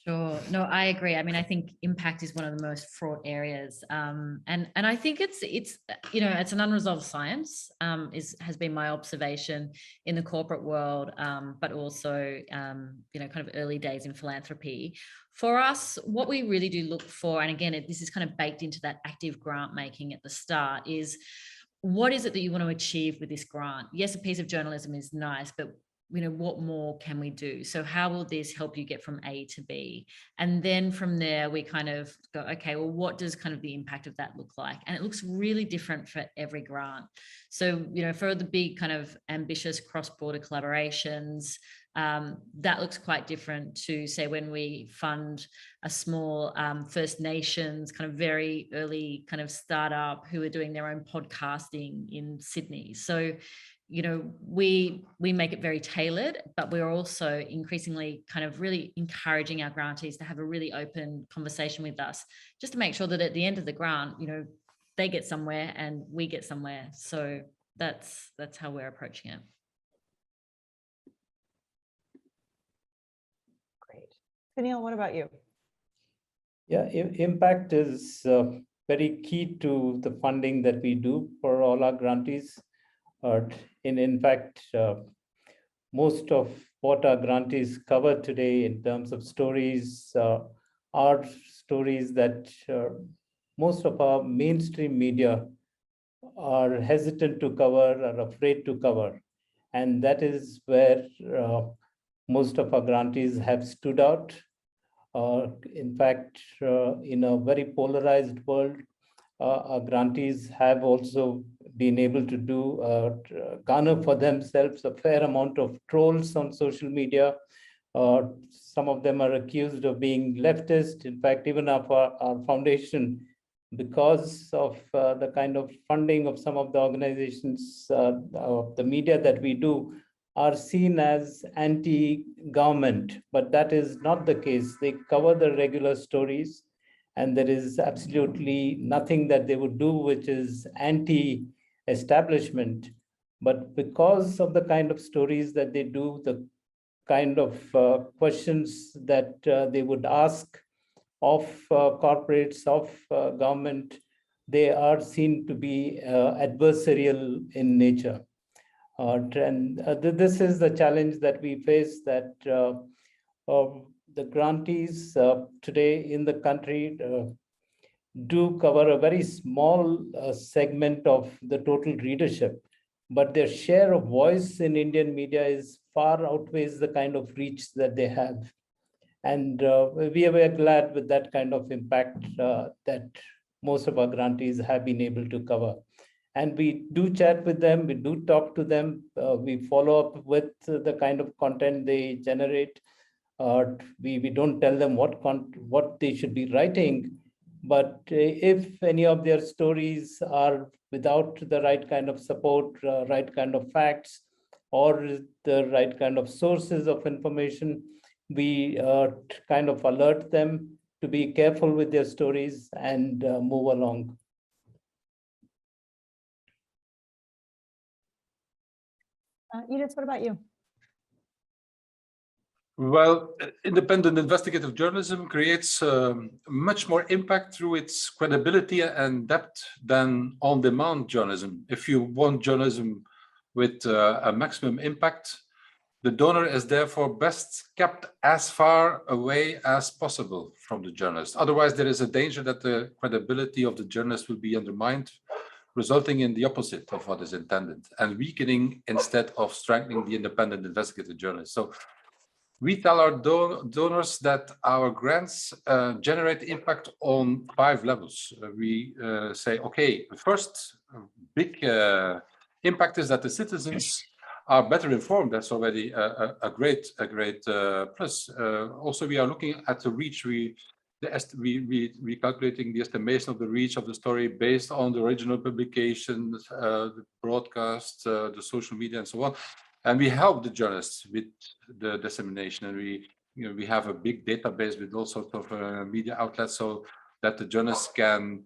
Sure. No, I agree. I mean, I think impact is one of the most fraught areas, and I think it's it's an unresolved science. Has been my observation in the corporate world, but also kind of early days in philanthropy. For us, what we really do look for, and again, this is kind of baked into that active grant making at the start, is what is it that you want to achieve with this grant? Yes, a piece of journalism is nice, but what more can we do? So how will this help you get from A to B? And then from there, we kind of go, okay, well, what does kind of the impact of that look like? And it looks really different for every grant. So, for the big kind of ambitious cross-border collaborations, that looks quite different to, say, when we fund a small First Nations kind of very early kind of startup who are doing their own podcasting in Sydney. So, we make it very tailored, but we're also increasingly kind of really encouraging our grantees to have a really open conversation with us, just to make sure that at the end of the grant, they get somewhere and we get somewhere. So that's how we're approaching it. Great. Danielle, what about you? Yeah, impact is very key to the funding that we do for all our grantees. In fact, most of what our grantees cover today in terms of stories are stories that most of our mainstream media are hesitant to cover, are afraid to cover. And that is where most of our grantees have stood out. In fact, in a very polarized world, our grantees have also been able to do garner for themselves a fair amount of trolls on social media. Some of them are accused of being leftist. In fact, even our foundation, because of the kind of funding of some of the organizations, of the media that we do, are seen as anti-government, but that is not the case. They cover the regular stories, and there is absolutely nothing that they would do which is anti-establishment. But because of the kind of stories that they do, the kind of questions that they would ask of corporates, of government, they are seen to be adversarial in nature. This is the challenge that we face, that the grantees today in the country do cover a very small segment of the total readership, but their share of voice in Indian media is far outweighs the kind of reach that they have. And we are very glad with that kind of impact that most of our grantees have been able to cover. And we do chat with them, we do talk to them, we follow up with the kind of content they generate. We don't tell them what they should be writing, but if any of their stories are without the right kind of support, right kind of facts, or the right kind of sources of information, we kind of alert them to be careful with their stories and move along. Edith, what about you? Well, independent investigative journalism creates much more impact through its credibility and depth than on-demand journalism. If you want journalism with a maximum impact, the donor is therefore best kept as far away as possible from the journalist. Otherwise, there is a danger that the credibility of the journalist will be undermined, resulting in the opposite of what is intended and weakening instead of strengthening the independent investigative journalist. So we tell our donors that our grants generate impact on 5 levels. We say, okay, the first big impact is that the citizens are better informed. That's already a great plus. Also, we are looking at the reach. We calculating the estimation of the reach of the story based on the original publication, the broadcast, the social media, and so on. And we help the journalists with the dissemination, and we have a big database with all sorts of media outlets, so that the journalists can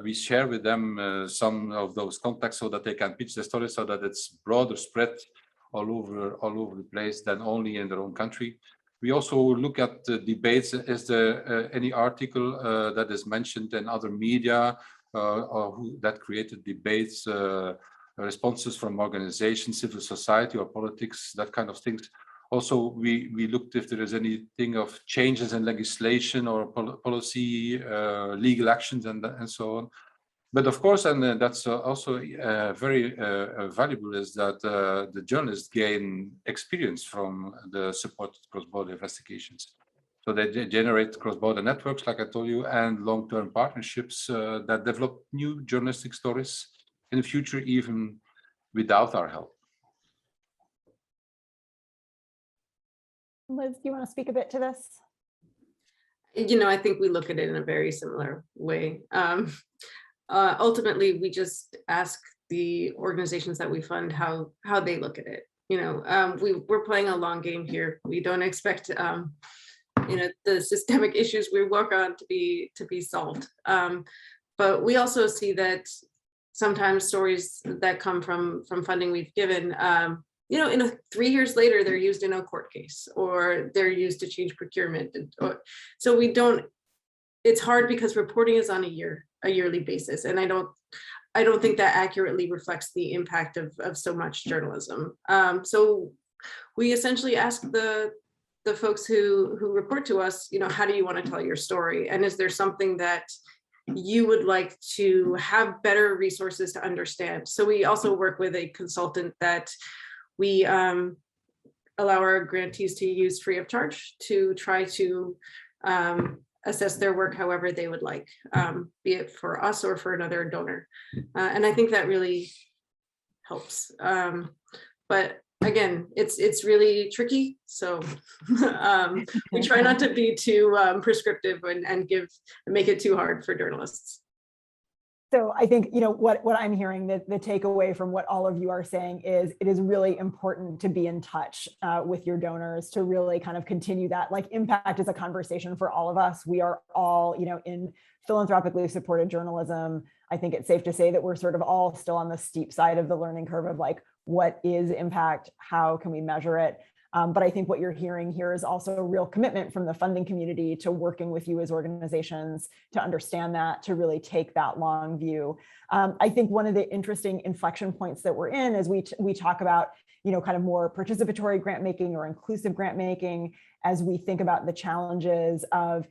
we share with them some of those contacts so that they can pitch the story, so that it's broader spread all over the place than only in their own country. We also look at the debates. Is there any article that is mentioned in other media or that created debates, responses from organizations, civil society or politics, that kind of things. Also, we looked if there is anything of changes in legislation or policy, legal actions, and so on. But of course, and that's also very valuable, is that the journalists gain experience from the supported cross-border investigations. So they generate cross-border networks, like I told you, and long-term partnerships that develop new journalistic stories in the future, even without our help. Liz, do you want to speak a bit to this? You know, I think we look at it in a very similar way. Ultimately, we just ask the organizations that we fund how they look at it. You know, we're playing a long game here. We don't expect you know, the systemic issues we work on to be solved. But we also see that sometimes stories that come from funding we've given, you know, 3 years later, they're used in a court case, or they're used to change procurement. So we don't, it's hard because reporting is on a yearly basis. And I don't think that accurately reflects the impact of so much journalism. So we essentially ask the folks who report to us, how do you want to tell your story? And is there something that you would like to have better resources to understand? So we also work with a consultant that we allow our grantees to use free of charge to try to assess their work however they would like, be it for us or for another donor. And I think that really helps. But again, it's really tricky. So we try not to be too prescriptive and make it too hard for journalists. So I think, what I'm hearing, the takeaway from what all of you are saying is it is really important to be in touch with your donors, to really kind of continue that. Like, impact is a conversation for all of us. We are all, in philanthropically supported journalism. I think it's safe to say that we're sort of all still on the steep side of the learning curve of like, what is impact? How can we measure it? But I think what you're hearing here is also a real commitment from the funding community to working with you as organizations to understand that, to really take that long view. I think one of the interesting inflection points that we're in as we talk about, kind of more participatory grant making or inclusive grant making, as we think about the challenges of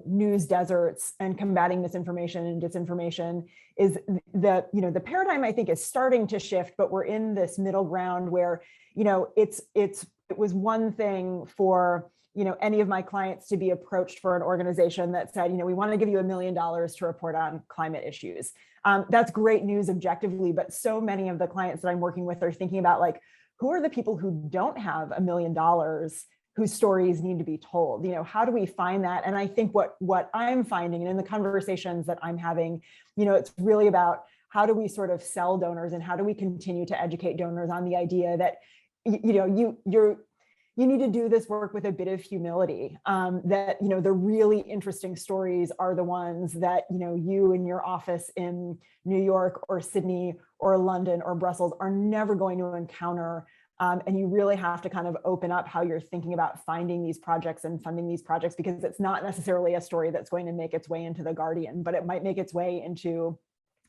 news deserts and combating misinformation and disinformation, is the paradigm, I think, is starting to shift, but we're in this middle ground where, it was one thing for, any of my clients to be approached for an organization that said, we want to give you $1 million to report on climate issues. That's great news objectively, but so many of the clients that I'm working with are thinking about, like, who are the people who don't have $1 million whose stories need to be told? How do we find that? And I think what I'm finding, and in the conversations that I'm having, it's really about how do we sort of sell donors, and how do we continue to educate donors on the idea that, you need to do this work with a bit of humility, that, the really interesting stories are the ones that, you in your office in New York or Sydney or London or Brussels are never going to encounter. And you really have to kind of open up how you're thinking about finding these projects and funding these projects, because it's not necessarily a story that's going to make its way into The Guardian, but it might make its way into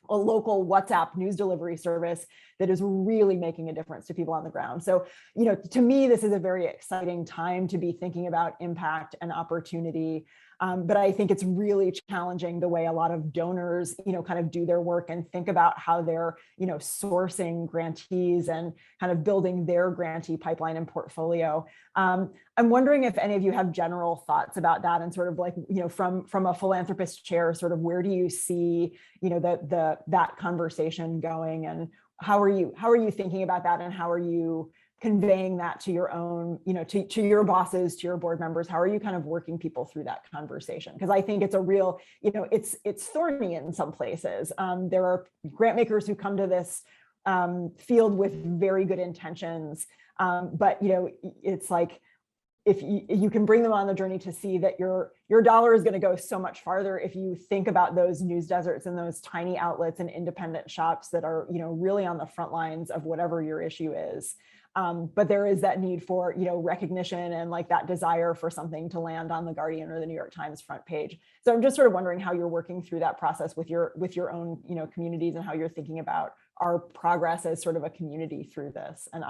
a local WhatsApp news delivery service that is really making a difference to people on the ground. So, to me, this is a very exciting time to be thinking about impact and opportunity. But I think it's really challenging the way a lot of donors, kind of do their work and think about how they're, sourcing grantees and kind of building their grantee pipeline and portfolio. I'm wondering if any of you have general thoughts about that, and sort of like, from a philanthropist chair, sort of where do you see, that conversation going, and how are you thinking about that, and how are you conveying that to your own, to your bosses, to your board members? How are you kind of working people through that conversation? Because I think it's a real, it's thorny in some places. There are grant makers who come to this field with very good intentions, but it's like, if you can bring them on the journey to see that your dollar is going to go so much farther if you think about those news deserts and those tiny outlets and independent shops that are, really on the front lines of whatever your issue is. But there is that need for, recognition and like that desire for something to land on the Guardian or the New York Times front page. So I'm just sort of wondering how you're working through that process with your own, communities, and how you're thinking about our progress as sort of a community through this. And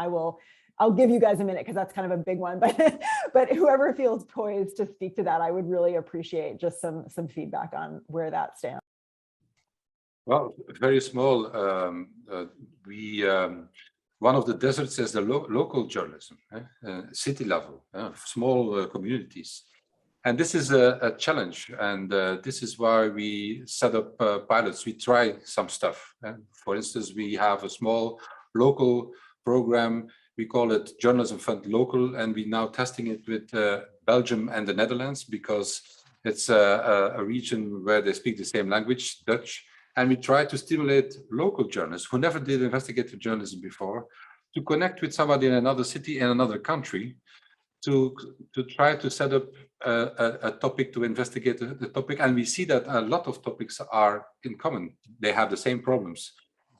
I'll give you guys a minute, because that's kind of a big one, but whoever feels poised to speak to that, I would really appreciate just some feedback on where that stands. Well, very small. One of the deserts is the local journalism, city level, small communities. And this is a challenge. And this is why we set up pilots. We try some stuff. For instance, we have a small local program. We call it Journalism Fund Local, and we're now testing it with Belgium and the Netherlands, because it's a region where they speak the same language, Dutch. And we try to stimulate local journalists who never did investigative journalism before to connect with somebody in another city, in another country, to try to set up a topic, to investigate the topic. And we see that a lot of topics are in common. They have the same problems.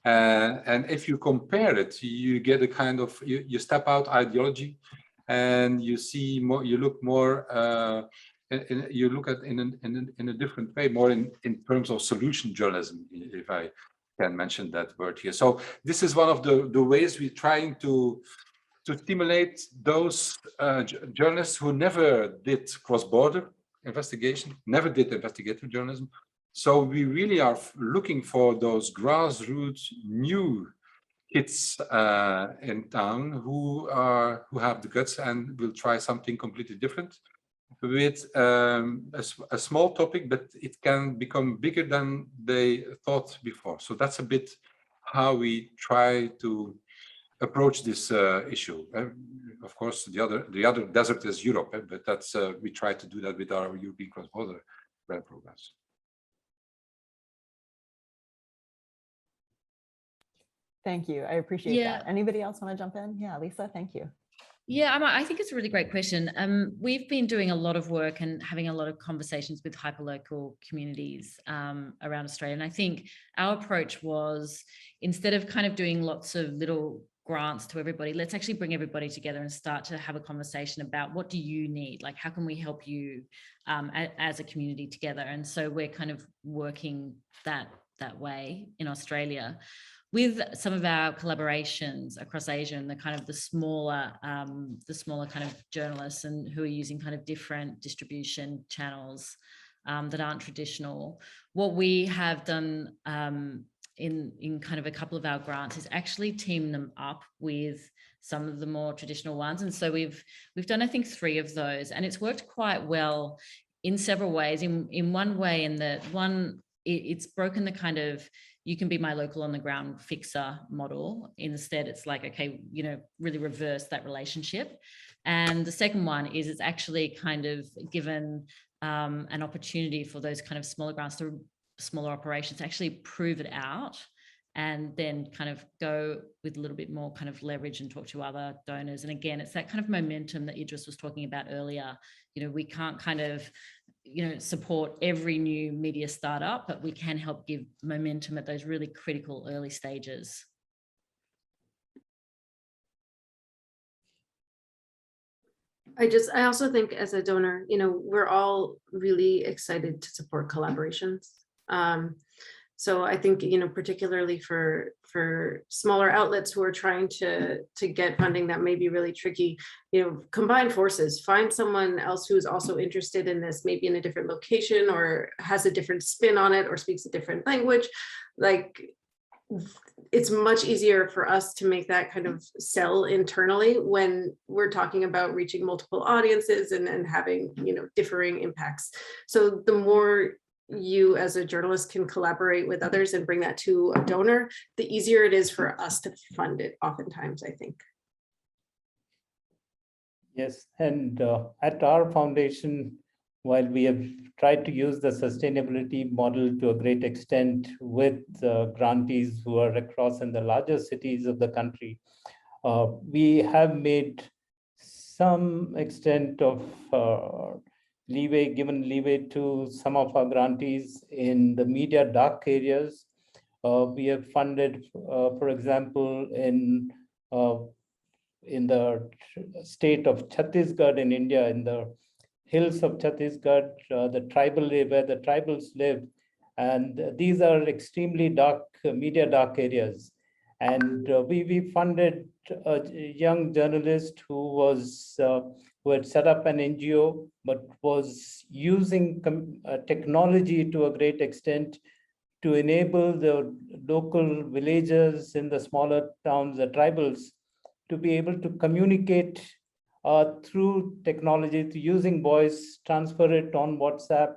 And if you compare it, you get a kind of, you step out ideology, and you see more, you look more, you look at in a different way, more in terms of solution journalism, if I can mention that word here. So this is one of the ways we're trying to to stimulate those journalists who never did cross-border investigation, never did investigative journalism. So we really are looking for those grassroots new kids in town who have the guts and will try something completely different with a small topic, but it can become bigger than they thought before. So that's a bit how we try to approach this issue. Of course, the other desert is Europe, but that's we try to do that with our European cross-border grant programs. Thank you. I appreciate Yeah. that. Anybody else want to jump in? Yeah, Lisa, thank you. Yeah, I think it's a really great question. We've been doing a lot of work and having a lot of conversations with hyperlocal communities around Australia. And I think our approach was, instead of kind of doing lots of little grants to everybody, let's actually bring everybody together and start to have a conversation about what do you need? Like, how can we help you as a community together? And so we're kind of working that way in Australia with some of our collaborations across Asia and the smaller kind of journalists and who are using kind of different distribution channels that aren't traditional. What we have done in kind of a couple of our grants is actually team them up with some of the more traditional ones. And so we've done, I think, 3 of those, and it's worked quite well in several ways. In one way, in that one, it's broken the kind of, you can be my local on the ground fixer model. Instead, it's like, okay, really reverse that relationship. And the second one is it's actually kind of given an opportunity for those kind of smaller grants, to smaller operations, to actually prove it out and then kind of go with a little bit more kind of leverage and talk to other donors. And again, it's that kind of momentum that Idris was talking about earlier. We can't kind of support every new media startup, but we can help give momentum at those really critical early stages. I also think, as a donor, we're all really excited to support collaborations. So I think, particularly for smaller outlets who are trying to get funding that may be really tricky, combine forces, find someone else who's also interested in this, maybe in a different location or has a different spin on it or speaks a different language. Like, it's much easier for us to make that kind of sell internally when we're talking about reaching multiple audiences and having, differing impacts. So the more you as a journalist can collaborate with others and bring that to a donor, the easier it is for us to fund it oftentimes, I think. Yes, and at our foundation, while we have tried to use the sustainability model to a great extent with grantees who are across in the larger cities of the country, we have made some extent of given leeway to some of our grantees in the media dark areas. We have funded, for example, in the state of Chhattisgarh in India, in the hills of Chhattisgarh, where the tribals live, and these are extremely dark, media dark areas. And we funded a young journalist who had set up an NGO, but was using technology to a great extent to enable the local villagers in the smaller towns, the tribals, to be able to communicate through technology, to using voice, transfer it on WhatsApp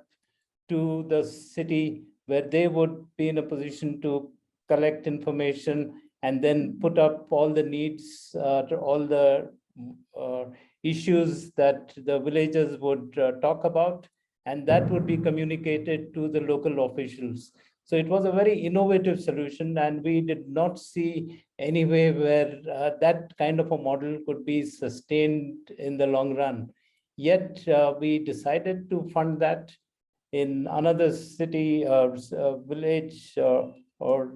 to the city, where they would be in a position to collect information and then put up all the needs, all the issues that the villagers would talk about, and that would be communicated to the local officials. So it was a very innovative solution, and we did not see any way where that kind of a model could be sustained in the long run. Yet we decided to fund that in another city or village or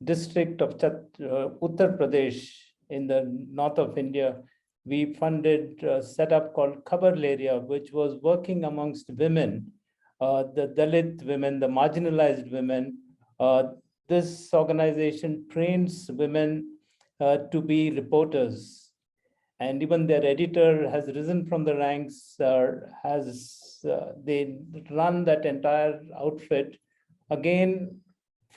district of Uttar Pradesh in the north of India. We funded a setup called Khabar Area, which was working amongst women, the Dalit women, the marginalized women. This organization trains women to be reporters. and even their editor has risen from the ranks, they run that entire outfit, again,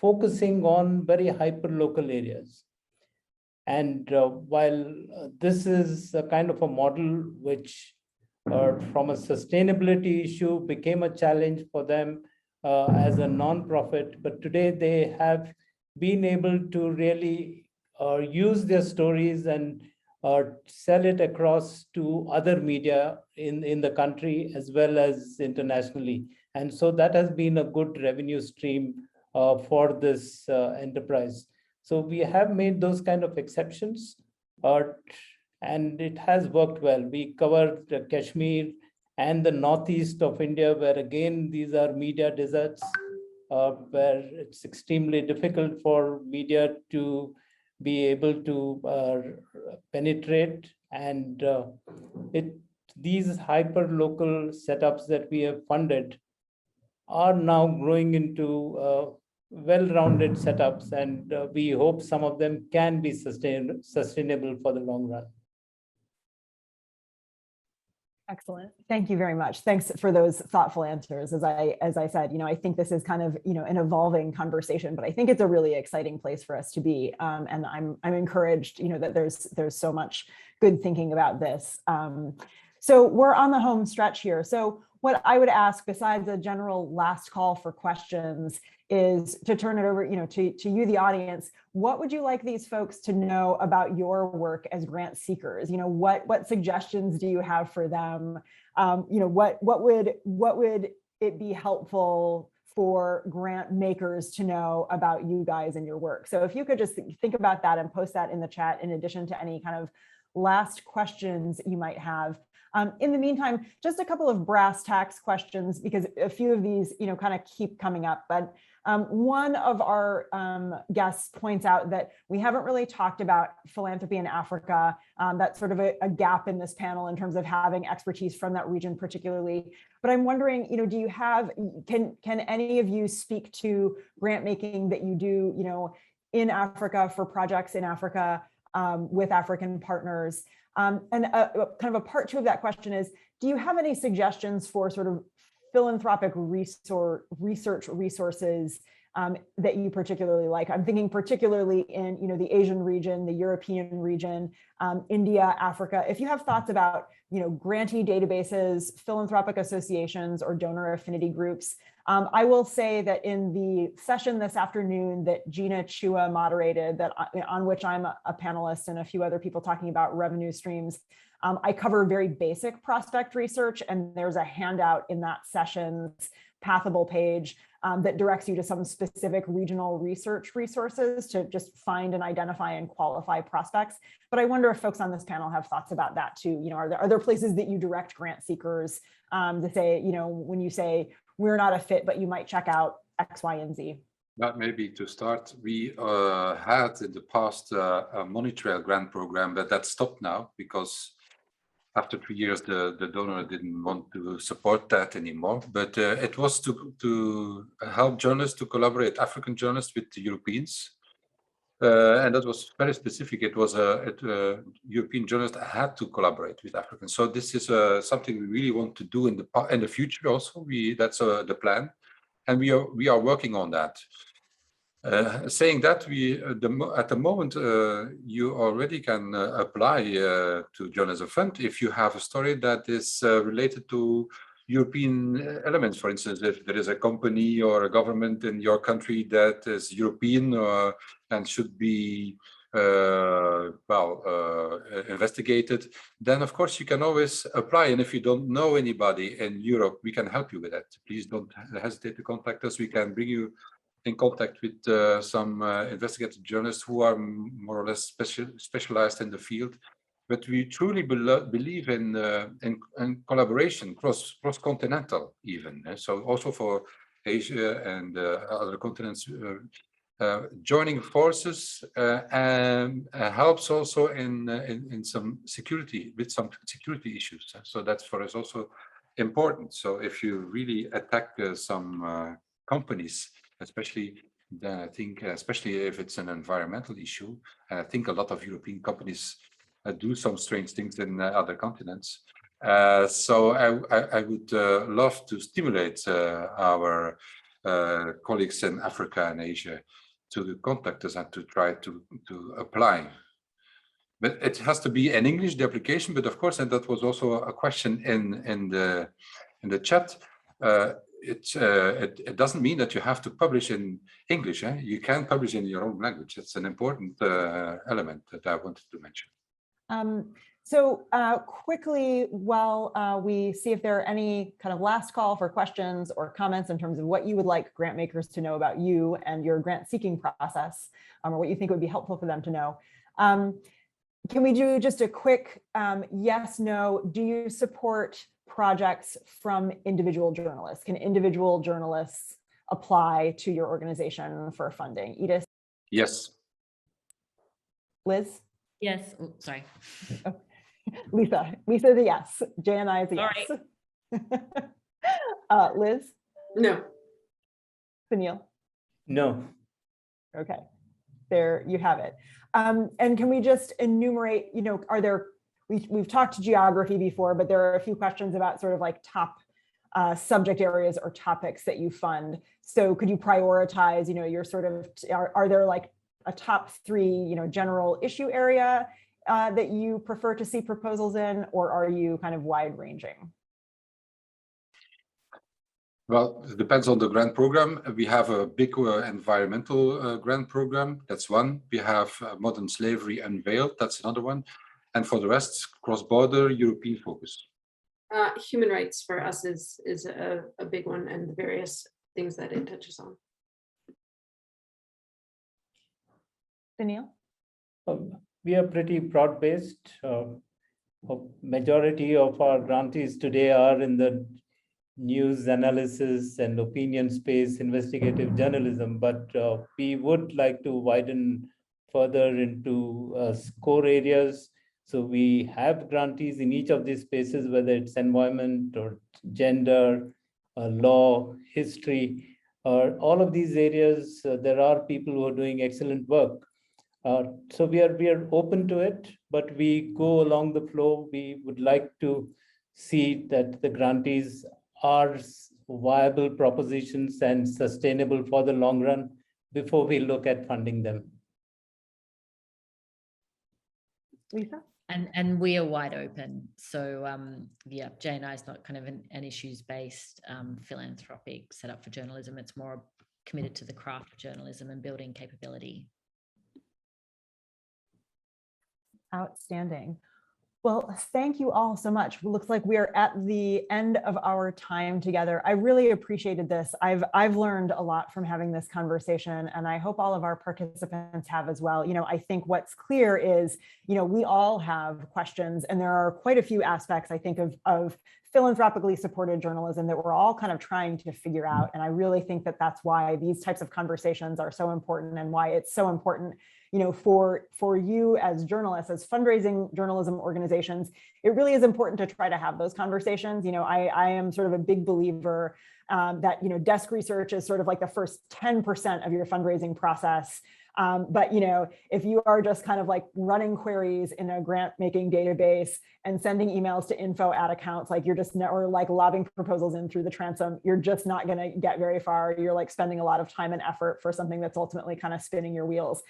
focusing on very hyper-local areas. And while this is a kind of a model which from a sustainability issue became a challenge for them as a non-profit, but today they have been able to really use their stories and sell it across to other media in the country as well as internationally. And so that has been a good revenue stream for this enterprise. So we have made those kind of exceptions, and it has worked well. We covered Kashmir and the northeast of India, where again, these are media deserts, where it's extremely difficult for media to be able to penetrate. And these hyper-local setups that we have funded are now growing into well-rounded setups, and we hope some of them can be sustainable for the long run. Excellent. Thank you very much. Thanks for those thoughtful answers. As I said, I think this is kind of, an evolving conversation, but I think it's a really exciting place for us to be. And I'm encouraged, that there's so much good thinking about this. So we're on the home stretch here. So what I would ask, besides a general last call for questions, is to turn it over, to you, the audience. What would you like these folks to know about your work as grant seekers? What suggestions do you have for them? What would it be helpful for grant makers to know about you guys and your work? So if you could just think about that and post that in the chat, in addition to any kind of last questions you might have. In the meantime, just a couple of brass tacks questions, because a few of these, kind of keep coming up. But one of our guests points out that we haven't really talked about philanthropy in Africa. That's sort of a gap in this panel in terms of having expertise from that region particularly. But I'm wondering, do you have, can any of you speak to grant making that you do, in Africa for projects in Africa with African partners? And kind of a part two of that question is, do you have any suggestions for sort of philanthropic research resources that you particularly like? I'm thinking particularly in, the Asian region, the European region, India, Africa. If you have thoughts about, grantee databases, philanthropic associations, or donor affinity groups. I will say that in the session this afternoon that Gina Chua moderated, on which I'm a panelist and a few other people talking about revenue streams, I cover very basic prospect research, and there's a handout in that session's Pathable page that directs you to some specific regional research resources to just find and identify and qualify prospects. But I wonder if folks on this panel have thoughts about that too. Are there places that you direct grant seekers to say, when you say we're not a fit, but you might check out X, Y, and Z? That maybe to start, we had in the past a money trail grant program, but that stopped now because after 3 years, the donor didn't want to support that anymore. But it was to help journalists to collaborate, African journalists with the Europeans. And that was very specific. It was European journalists had to collaborate with Africans. So this is something we really want to do in the future also. That's the plan. And we are working on that. Saying that, at the moment, you already can apply to Journalism Fund if you have a story that is related to European elements. For instance, if there is a company or a government in your country that is European and should be investigated, then of course you can always apply. And if you don't know anybody in Europe, we can help you with that. Please don't hesitate to contact us. We can bring you in contact with some investigative journalists who are more or less specialized in the field. But we truly believe in collaboration, cross-continental even. So also for Asia and other continents, joining forces helps also in some security, with some security issues. So that's for us also important. So if you really attack some companies, especially then I think, especially if it's an environmental issue, I think a lot of European companies do some strange things in other continents. So I would love to stimulate our colleagues in Africa and Asia to contact us and to try to apply. But it has to be in English, the application. But of course, and that was also a question in the chat. It doesn't mean that you have to publish in English. You can publish in your own language. It's an important element that I wanted to mention. So quickly, while we see if there are any kind of last call for questions or comments in terms of what you would like grant makers to know about you and your grant seeking process, or what you think would be helpful for them to know. Can we do just a quick yes, no? Do you support projects from individual journalists? Can individual journalists apply to your organization for funding? Edith? Yes. Liz? Yes. Oh, sorry. Oh. Lisa is a yes. Jay and I is a yes. All right. Liz? No. Sunil? No. Okay, there you have it. And can we just enumerate, are there, we've talked geography before, but there are a few questions about sort of like top subject areas or topics that you fund. So could you prioritize, your sort of, are there like a top 3, general issue area that you prefer to see proposals in, or are you kind of wide ranging? Well, it depends on the grant program. We have a big environmental grant program. That's one. We have modern slavery unveiled. That's another one. And for the rest, cross-border European focus. Human rights for us is a big one, and the various things that it touches on. Danielle? We are pretty broad-based. Majority of our grantees today are in the news analysis and opinion space, investigative journalism, but we would like to widen further into core areas. So we have grantees in each of these spaces, whether it's environment or gender, law, history, or all of these areas. There are people who are doing excellent work. So we are open to it, but we go along the flow. We would like to see that the grantees are viable propositions and sustainable for the long run before we look at funding them. Lisa? And we are wide open. So yeah, Jay and I is not kind of an issues-based philanthropic setup for journalism. It's more committed to the craft of journalism and building capability. Outstanding. Well, thank you all so much. It looks like we are at the end of our time together. I really appreciated this. I've learned a lot from having this conversation, and I hope all of our participants have as well. I think what's clear is, we all have questions, and there are quite a few aspects, I think, of philanthropically supported journalism that we're all kind of trying to figure out. And I really think that that's why these types of conversations are so important, and why it's so important for you as journalists, as fundraising journalism organizations. It really is important to try to have those conversations. I am sort of a big believer that, desk research is sort of like the first 10% of your fundraising process. But if you are just kind of like running queries in a grant making database and sending emails to info@accounts, like you're just or like lobbing proposals in through the transom, you're just not going to get very far. You're like spending a lot of time and effort for something that's ultimately kind of spinning your wheels.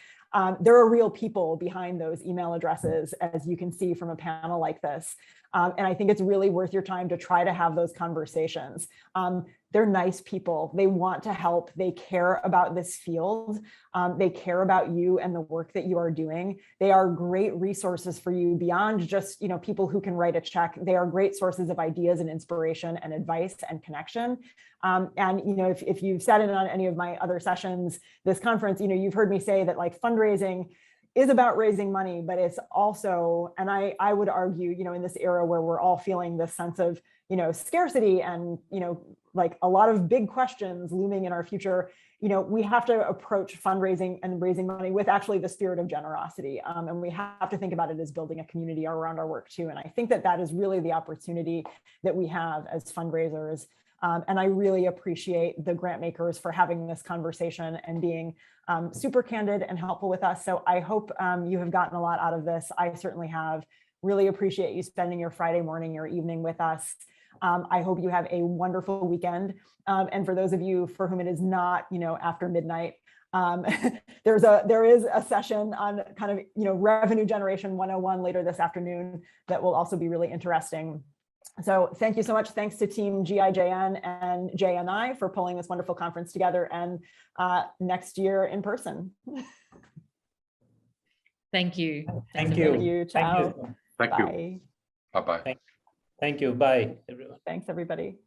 There are real people behind those email addresses, as you can see from a panel like this. And I think it's really worth your time to try to have those conversations. They're nice people. They want to help. They care about this field. They care about you and the work that you are doing. They are great resources for you beyond just, people who can write a check. They are great sources of ideas and inspiration and advice and connection. And, if you've sat in on any of my other sessions this conference, you've heard me say that like fundraising is about raising money, but it's also, and I would argue, in this era where we're all feeling this sense of, scarcity and, like a lot of big questions looming in our future, we have to approach fundraising and raising money with actually the spirit of generosity. And we have to think about it as building a community around our work too. And I think that that is really the opportunity that we have as fundraisers And I really appreciate the grant makers for having this conversation and being super candid and helpful with us. So I hope you have gotten a lot out of this. I certainly have. Really appreciate you spending your Friday morning or evening with us. I hope you have a wonderful weekend. And for those of you for whom it is not, after midnight, there is a session on kind of, revenue generation 101 later this afternoon that will also be really interesting. So thank you so much. Thanks to team GIJN and JNI for pulling this wonderful conference together, and next year in person. Thank you. Thank you. Thank you. Ciao. Thank you. Bye. Bye-bye. Thank you. Bye, everyone. Thanks, everybody.